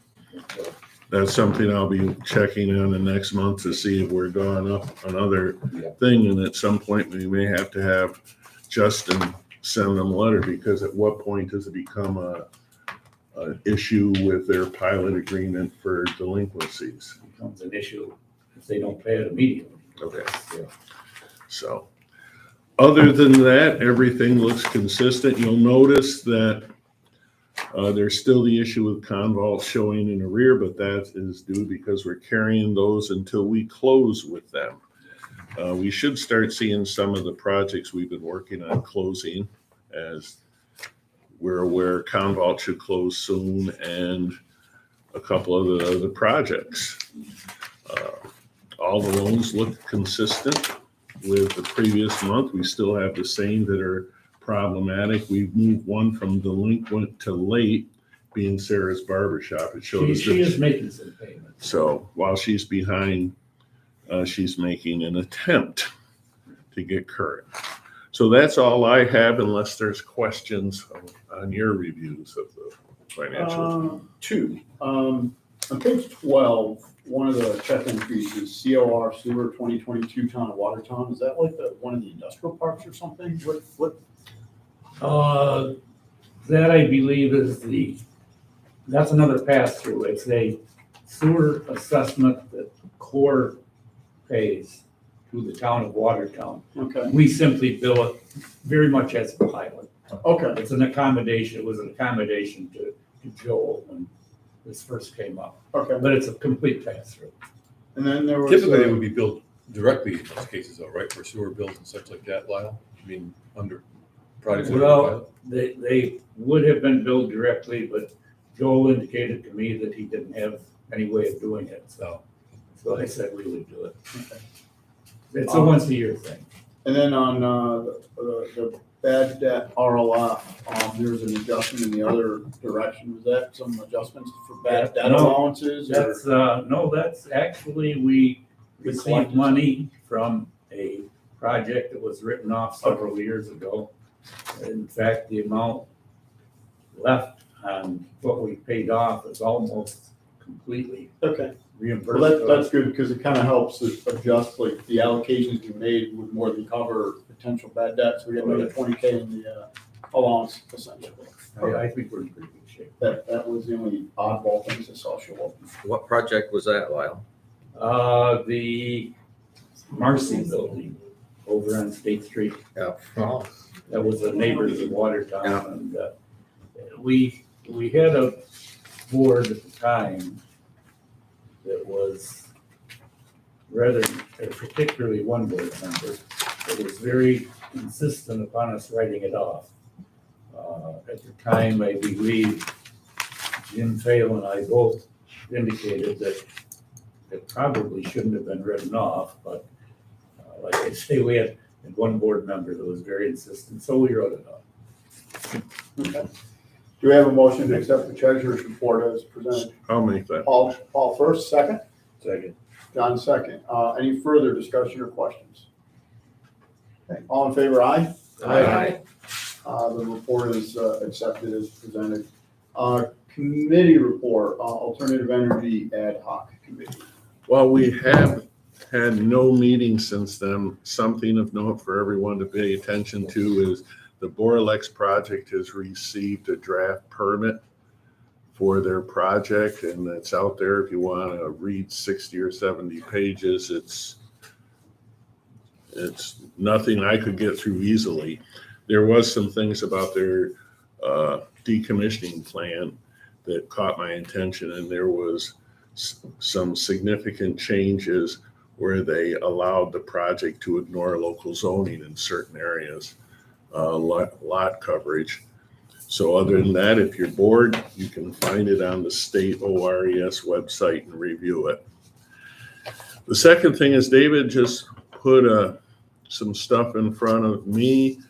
S3: that's something I'll be checking on the next month to see if we're going up another
S2: Yeah.
S3: thing. And at some point, we may have to have Justin send them a letter, because at what point does it become an issue with their pilot agreement for delinquencies?
S5: Becomes an issue if they don't pay it immediately.
S3: Okay.
S5: Yeah.
S3: So, other than that, everything looks consistent. You'll notice that there's still the issue with Convault showing in arrear, but that is due because we're carrying those until we close with them. We should start seeing some of the projects we've been working on closing, as we're aware Convault should close soon, and a couple of the other projects. All the loans look consistent with the previous month. We still have the same that are problematic. We've moved one from delinquent to late, being Sarah's Barbershop. It showed us
S5: She
S3: that
S5: is making some payments.
S3: so while she's behind, she's making an attempt to get current. So that's all I have, unless there's questions on your reviews of the financials.
S2: Two. On page 12, one of the check entries is COR Sewer 2022 Town of Watertown. Is that like one of the industrial parks or something? What?
S5: That I believe that's another pass-through. It's a sewer assessment that CORE pays to the town of Watertown.
S2: Okay.
S5: We simply bill it very much as a pilot.
S2: Okay.
S5: It's an accommodation, it was an accommodation to Joel when this first came up.
S2: Okay.
S5: But it's a complete pass-through.
S2: And then there was.
S7: Typically, it would be billed directly in those cases though, right, for sewer bills and such like that, Lyle? I mean, under projects. that are
S5: Well,
S7: pilot?
S5: they would have been billed directly, but Joel indicated to me that he didn't have any way of doing it, so I said we would do it. It's a once-a-year thing.
S2: And then on the bad debt RLF, there's an adjustment in the other direction. Was that some adjustments for bad debt
S5: No,
S2: allowances? Or?
S5: That's, no, that's actually, we received
S2: collected
S5: money from a project that was written off several years ago. In fact, the amount left on what we paid off is almost completely
S2: Okay.
S5: reimbursed.
S2: Well, that's good because it kind of helps us adjust, like the allocations we made would more than cover potential bad debts. We got another 20K in the allowance essentially.
S5: I think we're in pretty good shape.
S2: That was the only oddball things I saw show up.
S4: What project was that, Lyle?
S5: The Marcy Building over on State Street.
S4: Yeah.
S5: That was the neighbors of Watertown, and we had a board at the time that was particularly one board member that was very insistent upon us writing it off. At the time, I believe Jim Fail and I both indicated that it probably shouldn't have been written off, but like I say, we had one board member that was very insistent, so we wrote it off.
S2: Okay. Do we have a motion to accept the treasurer's report as presented?
S3: I'll make that.
S2: Paul first, second?
S9: Second.
S2: John second. Any further discussion or questions? Okay. All in favor, aye?
S4: Aye.
S2: The report is accepted as presented. Committee report, alternative energy ad hoc committee.
S3: Well, we have had no meetings since then. Something of note for everyone to pay attention to is the Boralex project has received a draft permit for their project, and it's out there if you want to read 60 or 70 pages. It's nothing I could get through easily. There was some things about their decommissioning plan that caught my attention, and there was some significant changes where they allowed the project to ignore local zoning in certain areas, lot coverage. So other than that, if you're bored, you can find it on the state ORES website and review it. The second thing is David just put some stuff in front of me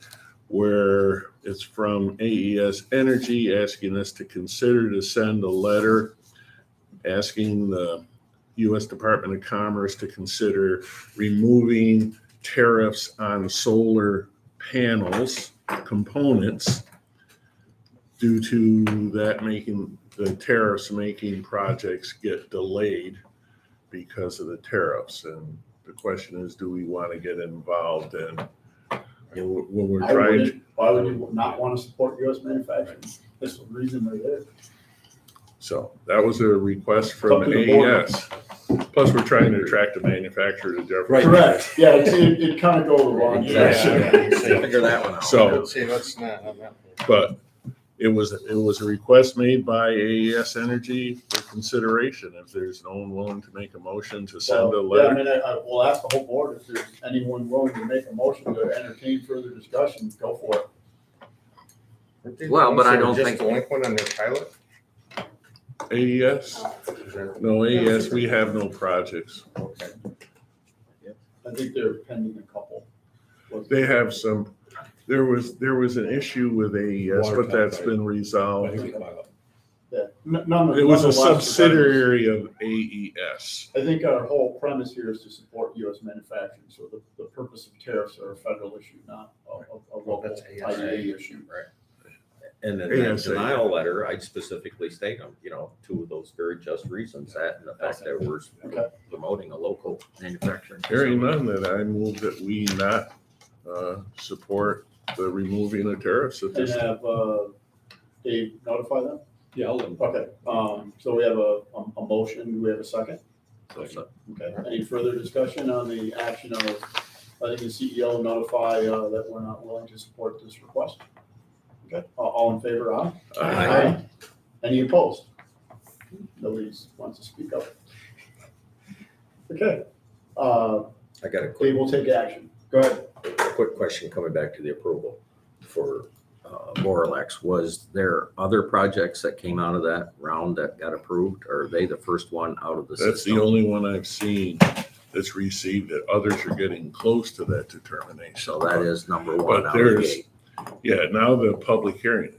S3: where it's from AES Energy asking us to consider to send a letter asking the U.S. Department of Commerce to consider removing tariffs on solar panels components due to that making, the tariffs making projects get delayed because of the tariffs. And the question is, do we want to get involved in, when we're
S2: I
S3: trying,
S2: wouldn't. Why would you not want to support US manufacturing? That's the reason they're there.
S3: so that was a request
S2: It's
S3: from
S2: up to the board.
S3: AES. Plus, we're trying to attract a manufacturer to Jefferson.
S2: Correct. Yeah, it kind of goes the wrong
S4: Exactly.
S2: direction.
S4: Figure that one out.
S3: So,
S12: See, let's not have that.
S3: but it was a request made by AES Energy for consideration. If there's no one willing to make a motion to send a
S2: So, yeah, I
S3: letter.
S2: mean, I will ask the whole board if there's anyone willing to make a motion to entertain further discussion, go for it.
S4: Well, but I don't think-
S12: Delinquent on their pilot?
S3: AES? No, AES, we have no projects.
S12: Okay.
S2: I think they're pending a couple.
S3: They have some, there was an issue with AES, but that's been
S7: I
S3: resolved.
S7: think we bought up.
S2: Yeah, none.
S3: It was a
S2: nonetheless,
S3: subsidiary of AES.
S2: I think our whole premise here is to support US manufacturing, so the purpose of tariffs are a federal issue, not a local
S12: That's
S2: IEA issue.
S12: Right.
S4: And then that
S3: ASA.
S4: denial letter, I'd specifically state them, two of those very just reasons, that and the fact that we're
S2: Okay.
S4: promoting a local manufacturing.
S3: Hearing none, that I move that we not support the removing of tariffs at
S2: And
S3: this time.
S2: have, Dave notify them?
S7: Yeah, I'll let them.
S2: Okay, so we have a motion, do we have a second?
S4: So,
S2: Okay, any further discussion on the action of letting the CEO notify that we're not willing to support this request? Okay, all in favor, aye?
S3: Aye.
S2: Any opposed? Nobody wants to speak up. Okay,
S4: I got a
S2: they
S4: quick,
S2: will take action. Go ahead.
S4: quick question coming back to the approval for Boralex. Was there other projects that came out of that round that got approved? Or are they the first one out of the system?
S3: That's the only one I've seen that's received it. Others are getting close to that determination.
S4: So that is number one
S3: But
S4: out of the
S3: there's,
S4: gate.
S3: yeah, now the public hearing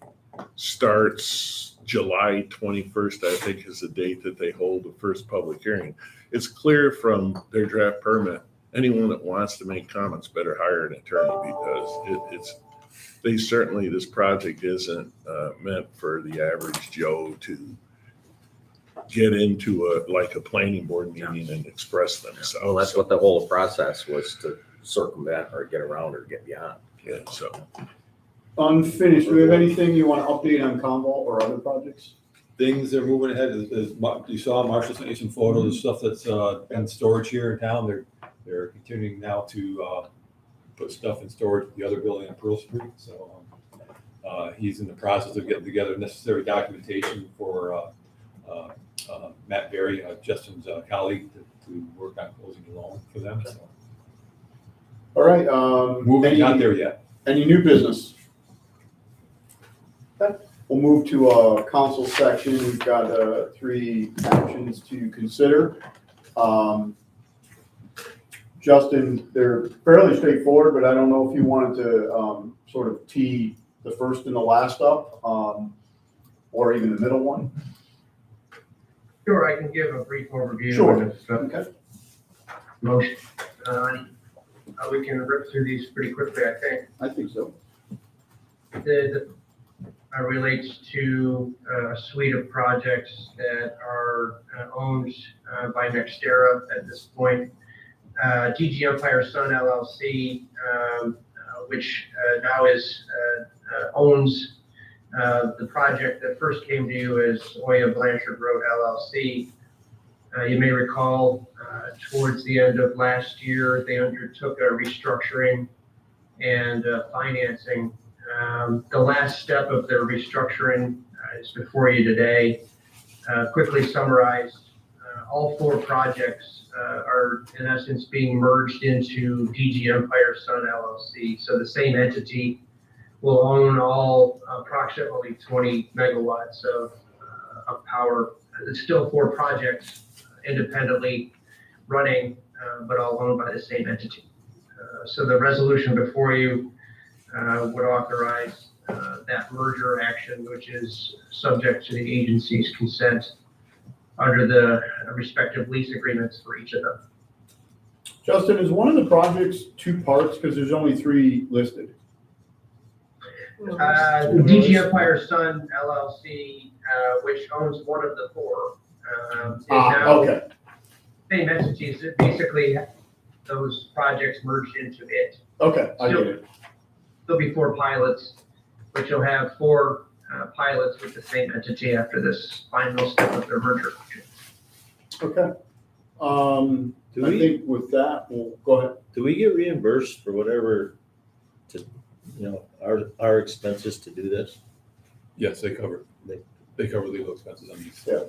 S3: starts July 21st, I think is the date that they hold the first public hearing. It's clear from their draft permit, anyone that wants to make comments better hire an attorney because this project isn't meant for the average Joe to get into a planning board meeting and express themselves.
S4: Well, that's what the whole process was, to circumvent or get around or get beyond.
S3: Yeah, so.
S2: Unfinished, do we have anything you want to update on Convo or other projects?
S7: Things are moving ahead. You saw Marshall sent you some photos of stuff that's in storage here in town. They're continuing now to put stuff in storage at the other building on Pearl Street. So he's in the process of getting together necessary documentation for Matt Berry, Justin's colleague, to work on closing the loan for them. So
S2: All right,
S7: moving, not there yet.
S2: any new business? Okay, we'll move to council section. We've got 3 actions to consider. Justin, they're fairly straightforward, but I don't know if you wanted to sort of tee the first and the last up, or even the middle one.
S13: Sure, I can give a brief overview.
S2: Sure.
S13: Of
S2: Okay.
S13: motion. We can rip through these pretty quickly, I think.
S2: I think so.
S13: The relates to a suite of projects that are owned by Nextera at this point. DG Empire Sun LLC, which now owns the project that first came to you as Oya Blanchard Road LLC. You may recall towards the end of last year, they undertook a restructuring and financing. The last step of their restructuring is before you today. Quickly summarized, all 4 projects are in essence being merged into DG Empire Sun LLC. So the same entity will own all approximately 20 megawatts of power. It's still 4 projects independently running, but all owned by the same entity. So the resolution before you would authorize that merger action, which is subject to the agency's consent under the respective lease agreements for each of them.
S2: Justin, is one of the projects 2 parts? Because there's only 3 listed.
S13: DG Empire Sun LLC, which owns one of the four, is now
S2: Okay,
S13: same entities. It basically, those projects merged into it.
S2: okay, I get it.
S13: There'll be 4 pilots, which will have 4 pilots with the same entity after this final step of their merger.
S2: Okay.
S4: Do
S2: I
S4: we,
S2: think with that, we'll go ahead.
S4: do we get reimbursed for whatever, our expenses to do this?
S7: Yes, they cover, they cover legal expenses on these.
S2: Yeah.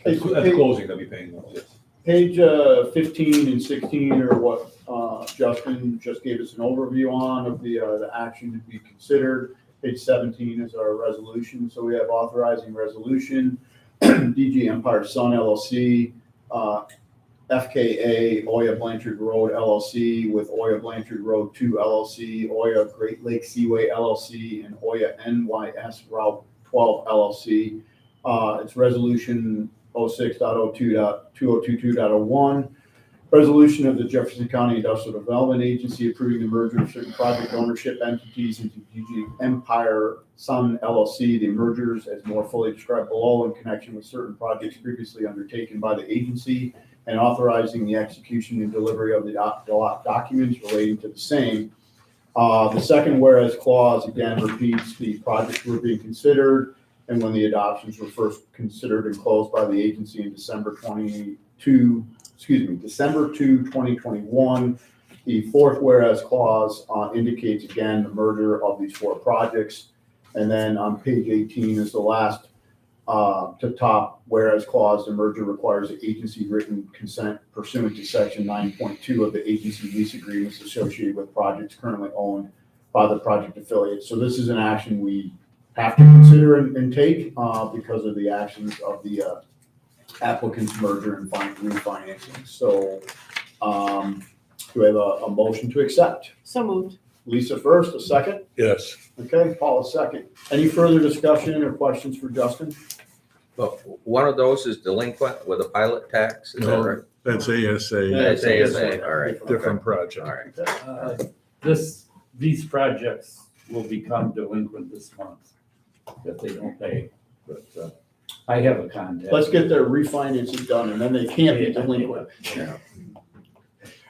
S7: At the closing, they'll be paying those, yes.
S2: Page 15 and 16 are what Justin just gave us an overview on of the action to be considered. Page 17 is our resolution. So we have authorizing resolution, DG Empire Sun LLC, FKA Oya Blanchard Road LLC with Oya Blanchard Road 2 LLC, Oya Great Lake Seaway LLC, and Oya NYS Route 12 LLC. It's resolution 06.02.2022.01. Resolution of the Jefferson County Industrial Development Agency approving the merger of certain project ownership entities into DG Empire Sun LLC. The mergers, as more fully described below, in connection with certain projects previously undertaken by the agency, and authorizing the execution and delivery of the documents relating to the same. The second whereas clause again repeats the projects were being considered and when the adoptions were first considered and closed by the agency in December 2, 2021. The fourth whereas clause indicates again the merger of these 4 projects. And then on page 18 is the last to top whereas clause. The merger requires the agency written consent pursuant to section 9.2 of the agency lease agreements associated with projects currently owned by the project affiliate. So this is an action we have to consider and take because of the actions of the applicant's merger and refinancing. So do I have a motion to accept?
S6: So moved.
S2: Lisa first, a second?
S3: Yes.
S2: Okay, Paul a second. Any further discussion or questions for Justin?
S4: Well, one of those is delinquent with a pilot tax, is that
S3: No,
S4: right?
S3: that's ASA,
S4: That's ASA, all right.
S3: different project.
S4: All right.
S5: These projects will become delinquent this month if they don't pay, but I have a contact.
S2: Let's get their refinancing done and then they can't be delinquent.
S4: Yeah.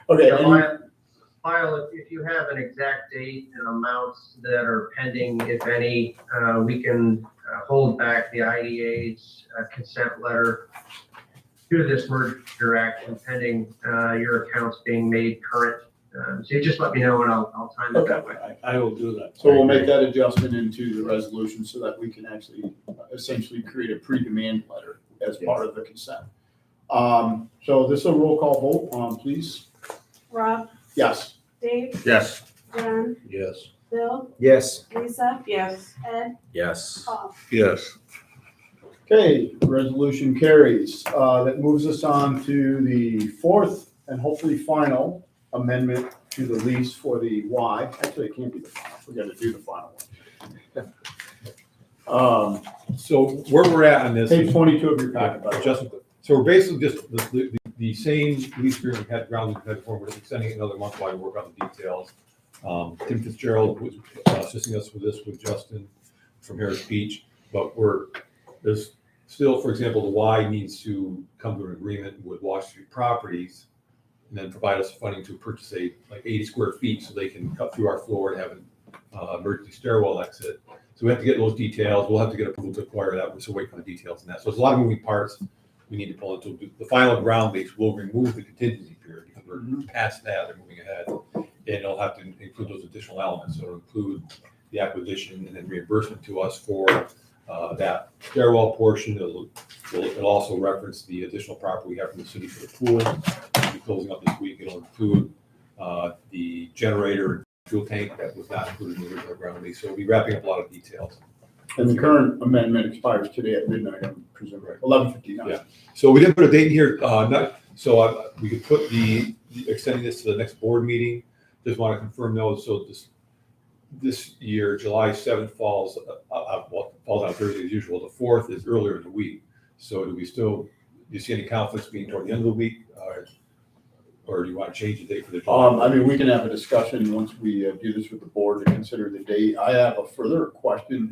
S2: Okay,
S13: File, if you have an exact date and amounts that are pending, if any, we can hold back the IDA's consent letter due to this merger action pending your accounts being made current. So you just let me know and I'll time it that way.
S5: I will do that.
S2: so we'll make that adjustment into the resolution so that we can actually essentially create a pre-demand letter as part of the consent. So this is a roll call vote, please.
S6: Rob,
S2: Yes.
S6: Dave,
S3: Yes.
S6: John,
S9: Yes.
S6: Bill,
S12: Yes.
S6: Lisa. Yes. Ed,
S4: Yes.
S6: Paul.
S3: Yes.
S2: Okay, resolution carries. That moves us on to the fourth and hopefully final amendment to the lease for the Y. Actually, it can't be the final. We got to do the final one.
S7: So where we're at on this.
S2: Page 22 of your packet, buddy.
S7: So we're basically just the same lease agreement we had ground we had before. We're just extending it another month while we work on the details. Tim Fitzgerald was assisting us with this with Justin from Harris Beach, but there's still, for example, the Y needs to come to an agreement with Wash Street Properties and then provide us funding to purchase like 80 square feet so they can cut through our floor and have an emergency stairwell exit. So we have to get those details. We'll have to get approval to acquire that. We're still waiting for the details on that. So it's a lot of moving parts we need to pull into. The final ground lease will remove the contingency period because we're past that. They're moving ahead. And it'll have to include those additional elements. So it'll include the acquisition and then reimbursement to us for that stairwell portion. It'll also reference the additional property we have from the city for the pool. We'll be closing up this week. It'll include the generator and fuel tank that was not included in the original ground lease. So we'll be wrapping up a lot of details.
S2: And the current amendment expires today at midnight, I presume, right? 11:59.
S7: Yeah. So we didn't put a date in here. We could put extending this to the next board meeting. Just want to confirm those. So this year, July 7th falls on Thursday as usual. The 4th is earlier in the week. So do you see any conflicts being toward the end of the week? or do you want to change the date for the?
S2: I mean, we can have a discussion once we do this with the board to consider the date. I have a further question.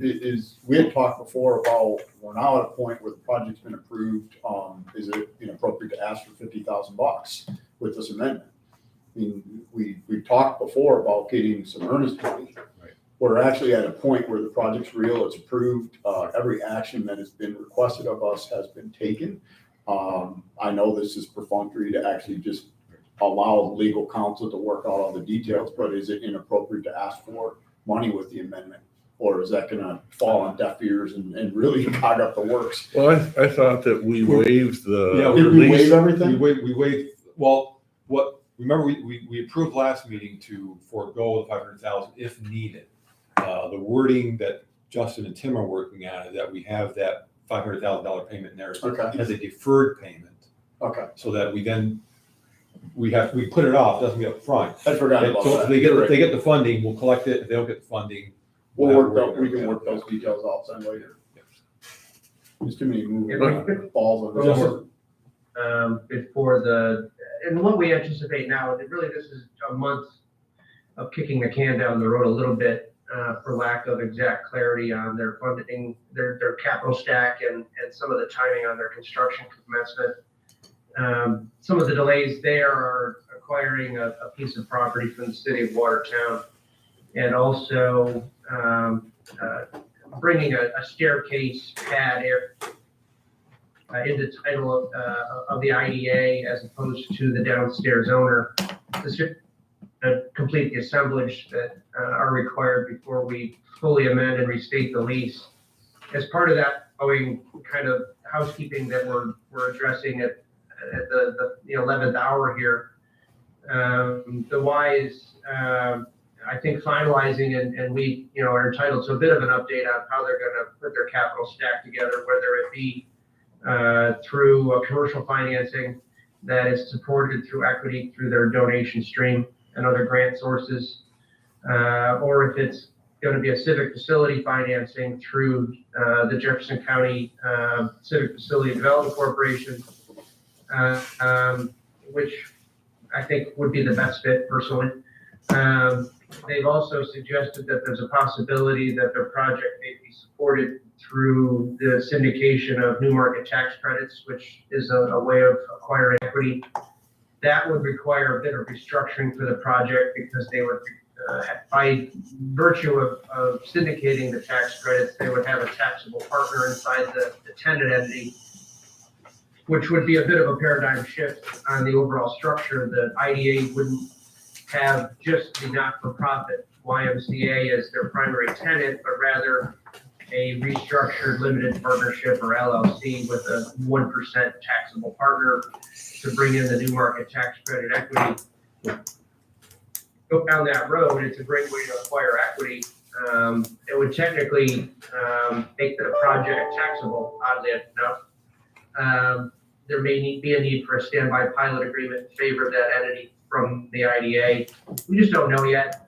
S2: We had talked before about, we're now at a point where the project's been approved. Is it inappropriate to ask for $50,000 with this amendment? I mean, we talked before about getting some earnest money.
S7: Right.
S2: We're actually at a point where the project's real, it's approved. Every action that has been requested of us has been taken. I know this is perfunctory to actually just allow legal counsel to work out all the details, but is it inappropriate to ask for money with the amendment? Or is that gonna fall on deaf ears and really cog up the works?
S3: Well, I thought that we waived the.
S7: Yeah,
S2: Did we
S3: release.
S2: waive everything?
S7: We waived, well, remember, we approved last meeting to forego the 500,000 if needed. The wording that Justin and Tim are working on is that we have that $500,000 payment in there as a deferred payment,
S2: Okay,
S7: so that we put it off, doesn't get up front.
S2: I forgot about
S7: So
S2: that.
S7: if they get the funding, we'll collect it. If they don't get the funding,
S2: We
S7: we
S2: can work those details out then later. There's too many
S13: Yeah,
S2: moving balls on this.
S13: Before and what we anticipate now, really this is a month of kicking the can down the road a little bit, for lack of exact clarity on their funding, their capital stack and some of the timing on their construction commencement. Some of the delays there are acquiring a piece of property from the city of Watertown, and also bringing a staircase pad into title of the IDA as opposed to the downstairs owner to complete the assemblage that are required before we fully amend and restate the lease. As part of that, owing kind of housekeeping that we're addressing at the 11th hour here, the Y is I think finalizing and we are entitled to a bit of an update on how they're going to put their capital stack together, whether it be through a commercial financing that is supported through equity through their donation stream and other grant sources, or if it's going to be a civic facility financing through the Jefferson County Civic Facility Development Corporation, which I think would be the best fit personally. They've also suggested that there's a possibility that their project may be supported through the syndication of new market tax credits, which is a way of acquiring equity. That would require a bit of restructuring for the project because they would, by virtue of syndicating the tax credits, they would have a taxable partner inside the tenant entity, which would be a bit of a paradigm shift on the overall structure. The IDA wouldn't have just the not-for-profit YMCA as their primary tenant, but rather a restructured limited partnership or LLC with a 1% taxable partner to bring in the new market tax credit equity. Go down that road, it's a great way to acquire equity. It would technically make the project taxable, oddly enough. There may be a need for a standby pilot agreement in favor of that entity from the IDA. We just don't know yet.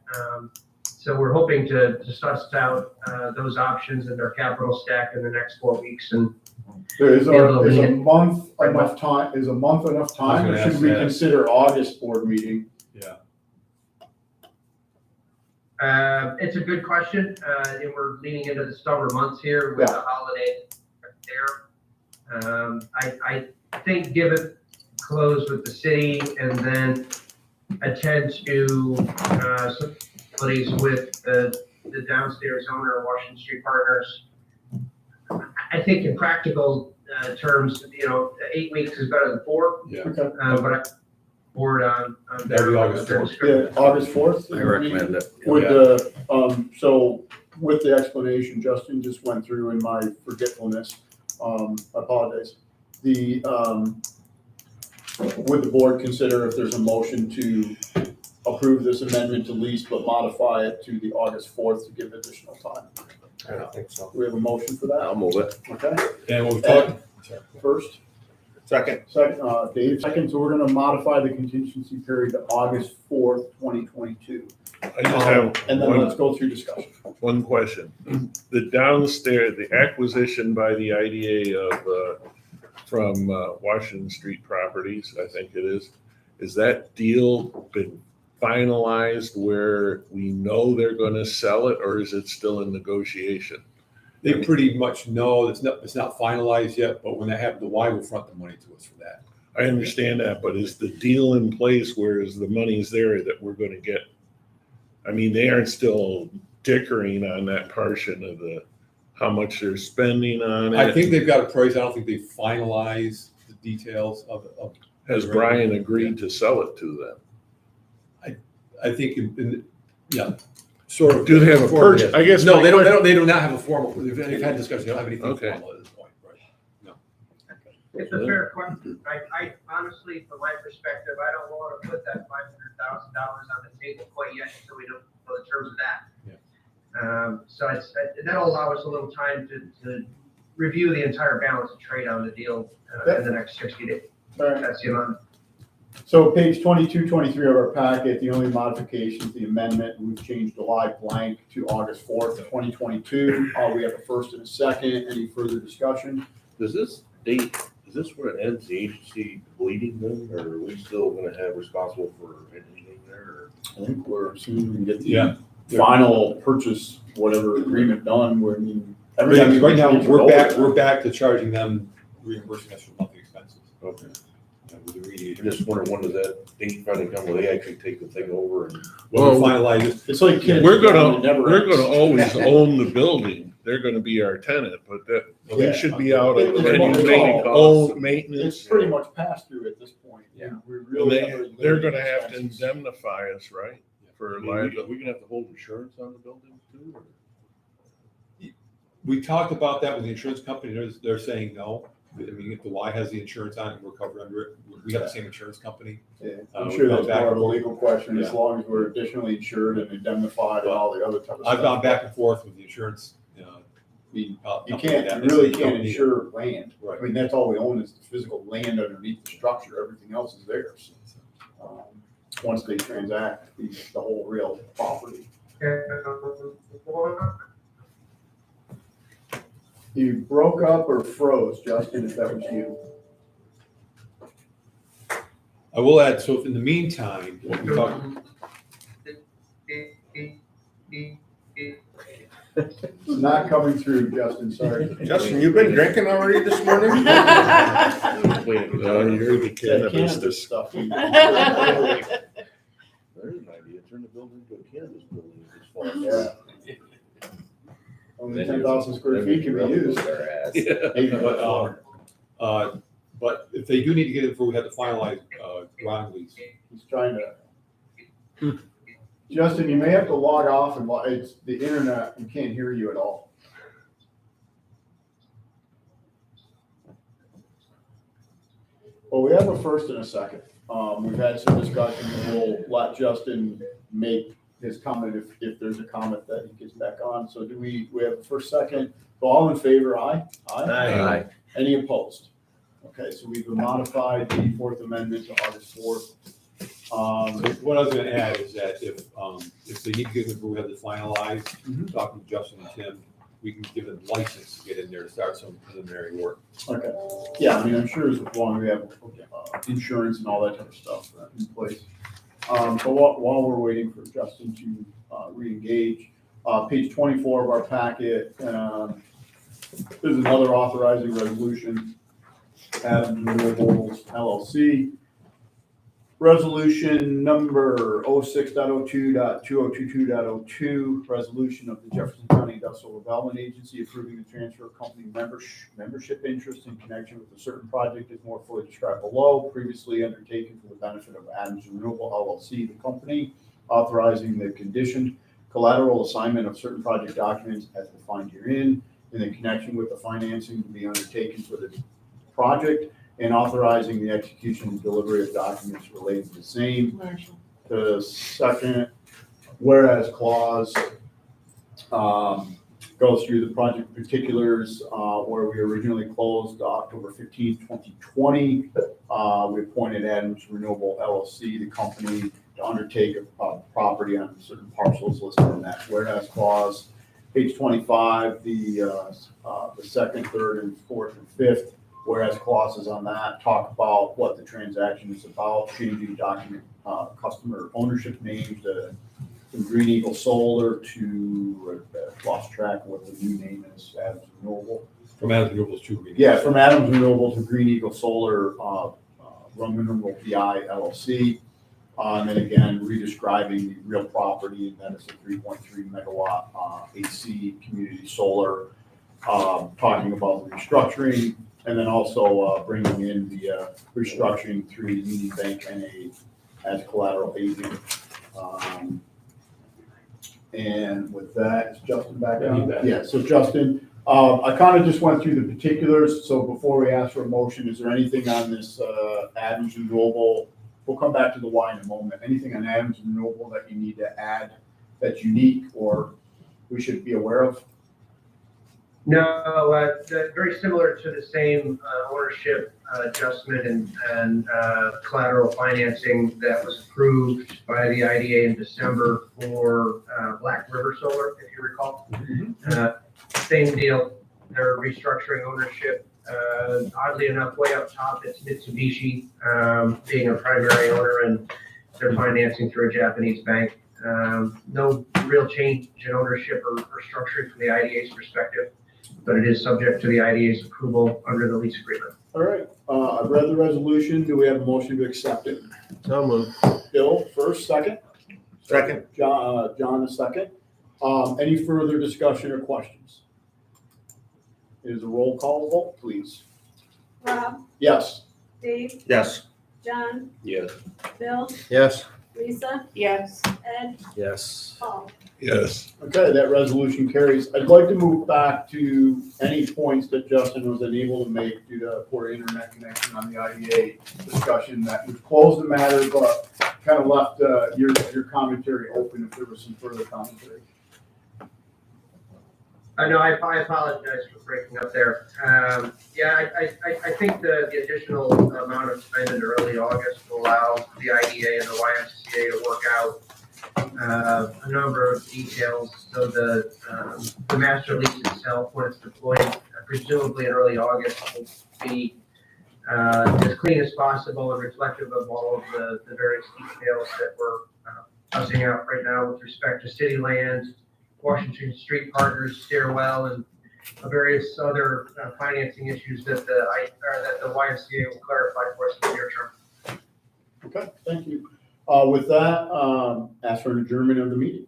S13: So we're hoping to suss out those options in their capital stack in the next 4 weeks. And
S2: Is a month enough time? Is a month enough time, or should we consider August board meeting?
S7: Yeah.
S13: It's a good question. And we're leaning into the summer months here with the holiday there. I think give it close with the city and then attend to some facilities with the downstairs owner, Washington Street Partners. I think in practical terms, 8 weeks is better than 4.
S7: Yeah.
S2: Okay.
S13: But I'm bored on
S7: That'd be August 4th.
S2: Yeah, August 4th.
S4: I recommend it.
S2: With the, so with the explanation Justin just went through in my forgetfulness, I apologize. Would the board consider if there's a motion to approve this amendment to lease but modify it to the August 4th to give additional time?
S4: I don't think so.
S2: We have a motion for that?
S4: I'll move it.
S2: Okay,
S7: And we'll talk.
S2: first,
S3: Second.
S2: Dave, second, so we're gonna modify the contingency period to August 4th, 2022.
S3: I just have
S2: And then
S3: one-
S2: let's go through discussion.
S3: One question. The downstairs, the acquisition by the IDA of, from Washington Street Properties, I think it Is that deal been finalized where we know they're gonna sell it, or is it still in negotiation?
S7: They pretty much know it's not finalized yet, but when that happens, the Y will front the money to us for that.
S3: I understand that, but is the deal in place where is the money's there that we're gonna get? I mean, they aren't still dickering on that portion of how much they're spending on it.
S7: I think they've got a price. I don't think they finalized the details of.
S3: Has Brian agreed to sell it to them?
S7: I think, yeah, sort of.
S3: Do they have a purchase? I guess.
S7: No, they do not have a formal, they've had discussions, they don't have anything
S3: Okay.
S7: formal at this point, right? No.
S13: It's a fair question. I honestly, from my perspective, I don't want to put that $500,000 on the table quite yet until we don't know the terms of that. So that'll allow us a little time to review the entire balance of trade on the deal in the next 60 days. That's the amount.
S2: So page 22, 23 of our packet, the only modifications, the amendment, we've changed July blank to August 4th, 2022. We have a first and a second. Any further discussion?
S9: Does this date, is this where it ends the agency bleeding then, or are we still gonna have responsible for anything there?
S2: I think we're assuming we can get
S7: Yeah.
S2: the final purchase, whatever agreement done, where, I mean,
S7: Right now, we're back to charging them, reimbursing us for monthly expenses.
S9: Okay.
S7: With the remediation.
S9: I'm just wondering, when does that date finally come, where they actually take the thing over and?
S7: When we finalize it,
S2: It's like kids.
S3: We're
S2: it
S3: gonna
S2: never ends.
S3: always own the building. They're gonna be our tenant, but we
S2: Yeah.
S3: should be out of
S2: It's
S3: any own maintenance.
S2: It's pretty much passed through at this point.
S7: Yeah.
S2: We
S3: And
S2: really have
S3: they're
S2: very
S3: gonna have to
S2: expenses.
S3: indemnify us, right? For
S9: We
S3: liability.
S9: gonna have to hold insurance on the building too, or?
S7: we talked about that with the insurance company, they're saying no. I mean, if the Y has the insurance on it, we're covered under it. We have the same insurance company.
S2: Yeah,
S7: I'm
S2: I'm
S7: sure
S2: sure
S7: that's
S2: that's
S7: more
S2: more
S7: of
S2: of
S7: a
S2: a legal question, as
S7: Yeah.
S2: long as we're additionally insured and indemnified and all the other type of stuff.
S7: I've gone back and forth with the insurance.
S2: You
S7: company
S2: you
S7: like
S2: can't,
S7: that.
S2: you really
S7: They
S2: can't
S7: don't need it.
S2: insure land. I
S7: Right.
S2: mean, that's all we own is the physical land underneath the structure, everything else is theirs. Once they transact the whole real property. You broke up or froze, Justin, if that was you.
S7: I will add, so if in the meantime, what we talked,
S2: It's not coming through, Justin, sorry.
S9: Justin, you been drinking already this morning?
S3: You're the
S2: That
S3: cannabis.
S2: stuff.
S9: There's an idea, turn the building into a cannabis building. It's fun.
S2: Yeah. Only 10,000 square feet can be used.
S7: but if they do need to get it before we have to finalize, ground lease.
S2: He's trying to. Justin, you may have to log off and it's the internet, we can't hear you at all. Well, we have a first and a second. We've had some discussion, and we'll let Justin make his comment if there's a comment that he gets back on. So we have a first, second, so all in favor, aye?
S12: Aye.
S2: Any opposed? Okay, so we've modified the Fourth Amendment to August 4th.
S7: What I was gonna add is that if they need to get it before we have to finalize, talking to Justin and Tim, we can give them license to get in there to start some preliminary work.
S2: Okay, yeah, I mean, I'm sure as long as we have insurance and all that type of stuff in place. So while we're waiting for Justin to re-engage, page 24 of our packet, there's another authorizing resolution, Adams Renewables LLC. Resolution number 06.02.2022.02, resolution of the Jefferson County Industrial Development Agency approving the transfer of company membership interest in connection with a certain project is more fully described below, previously undertaken for the benefit of Adams Renewable LLC, the company, authorizing the conditioned collateral assignment of certain project documents as defined herein in connection with the financing to be undertaken for the project, and authorizing the execution and delivery of documents related to the same. The second whereas clause goes through the project particulars where we originally closed October 15, 2020. We appointed Adams Renewable LLC, the company, to undertake a property on certain parcels listed in that whereas clause. Page 25, the second, third, and fourth, and fifth whereas clauses on that talk about what the transaction is about, changing document, customer ownership names to from Green Eagle Solar to, lost track of what the new name is, Adams Renewable.
S7: From Adams Renewables to Green.
S2: Yeah, from Adams Renewable to Green Eagle Solar, Roman numeral PI LLC. And then again, redescribing the real property, and that is a 3.3 megawatt AC community solar. Talking about the restructuring, and then also bringing in the restructuring through the Union Bank NA as collateral agent. And with that, is Justin back
S7: Yeah, he's
S2: on?
S7: back.
S2: Yeah, so Justin, I kind of just went through the particulars, so before we ask for a motion, is there anything on this Adams Renewable? We'll come back to the why in a moment. Anything on Adams Renewable that you need to add that's unique or we should be aware of?
S13: No, very similar to the same ownership adjustment and collateral financing that was approved by the IDA in December for Black River Solar, if you recall. Same deal, they're restructuring ownership. Oddly enough, way up top, it's Mitsubishi being a primary owner, and they're financing through a Japanese bank. No real change in ownership or structure from the IDA's perspective, but it is subject to the IDA's approval under the lease agreement.
S2: All right, I've read the resolution. Do we have a motion to accept it?
S12: So moved.
S2: Bill, first, second?
S3: Second.
S2: John, a second. Any further discussion or questions? It is a roll call vote, please.
S6: Rob,
S2: Yes.
S6: Dave,
S3: Yes.
S6: John,
S7: Yes.
S6: Bill,
S12: Yes.
S6: Lisa. Yes. Ed,
S12: Yes.
S6: Paul.
S3: Yes.
S2: Okay, that resolution carries. I'd like to move back to any points that Justin was unable to make due to poor internet connection on the IDA discussion that would close the matter, but kind of left your commentary open if there was some further commentary.
S13: No, I apologize for breaking up there. Yeah, I think the additional amount of spend in early August will allow the IDA and the YMCA to work out a number of details. So the master lease itself, when it's deployed, presumably in early August, will be as clean as possible and reflective of all of the various details that we're sussing out right now with respect to city land, Washington Street Partners stairwell, and various other financing issues that the YMCA will clarify for us in the near term.
S2: Okay, thank you. With that, ask for an adjournment of the meeting.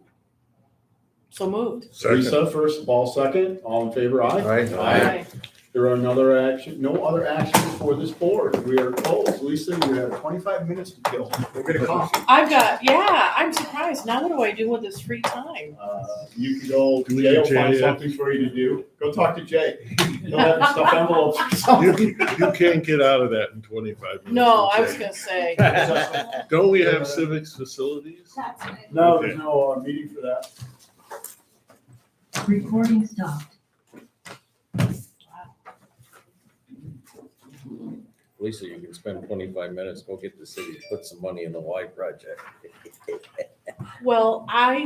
S6: So moved.
S2: Lisa, first, Paul, second. All in favor, aye?
S6: Aye.
S2: There are no other actions for this board. We are closed. Lisa, you have 25 minutes to kill. We're gonna coffee.
S6: I'm surprised. Now what do I do with this free time?
S2: You can go,
S3: Do we
S2: Jay
S3: have
S2: will find
S3: Jay yet?
S2: something for you to do. Go talk to Jay. He'll have stuffed envelopes or something.
S3: You can't get out of that in 25 minutes.
S6: No, I was gonna say.
S3: Don't we have civics facilities?
S2: No, there's no meeting for that.
S14: Recording stopped.
S4: Lisa, you can spend 25 minutes, go get the city, to put some money in the Y project.
S6: Well, I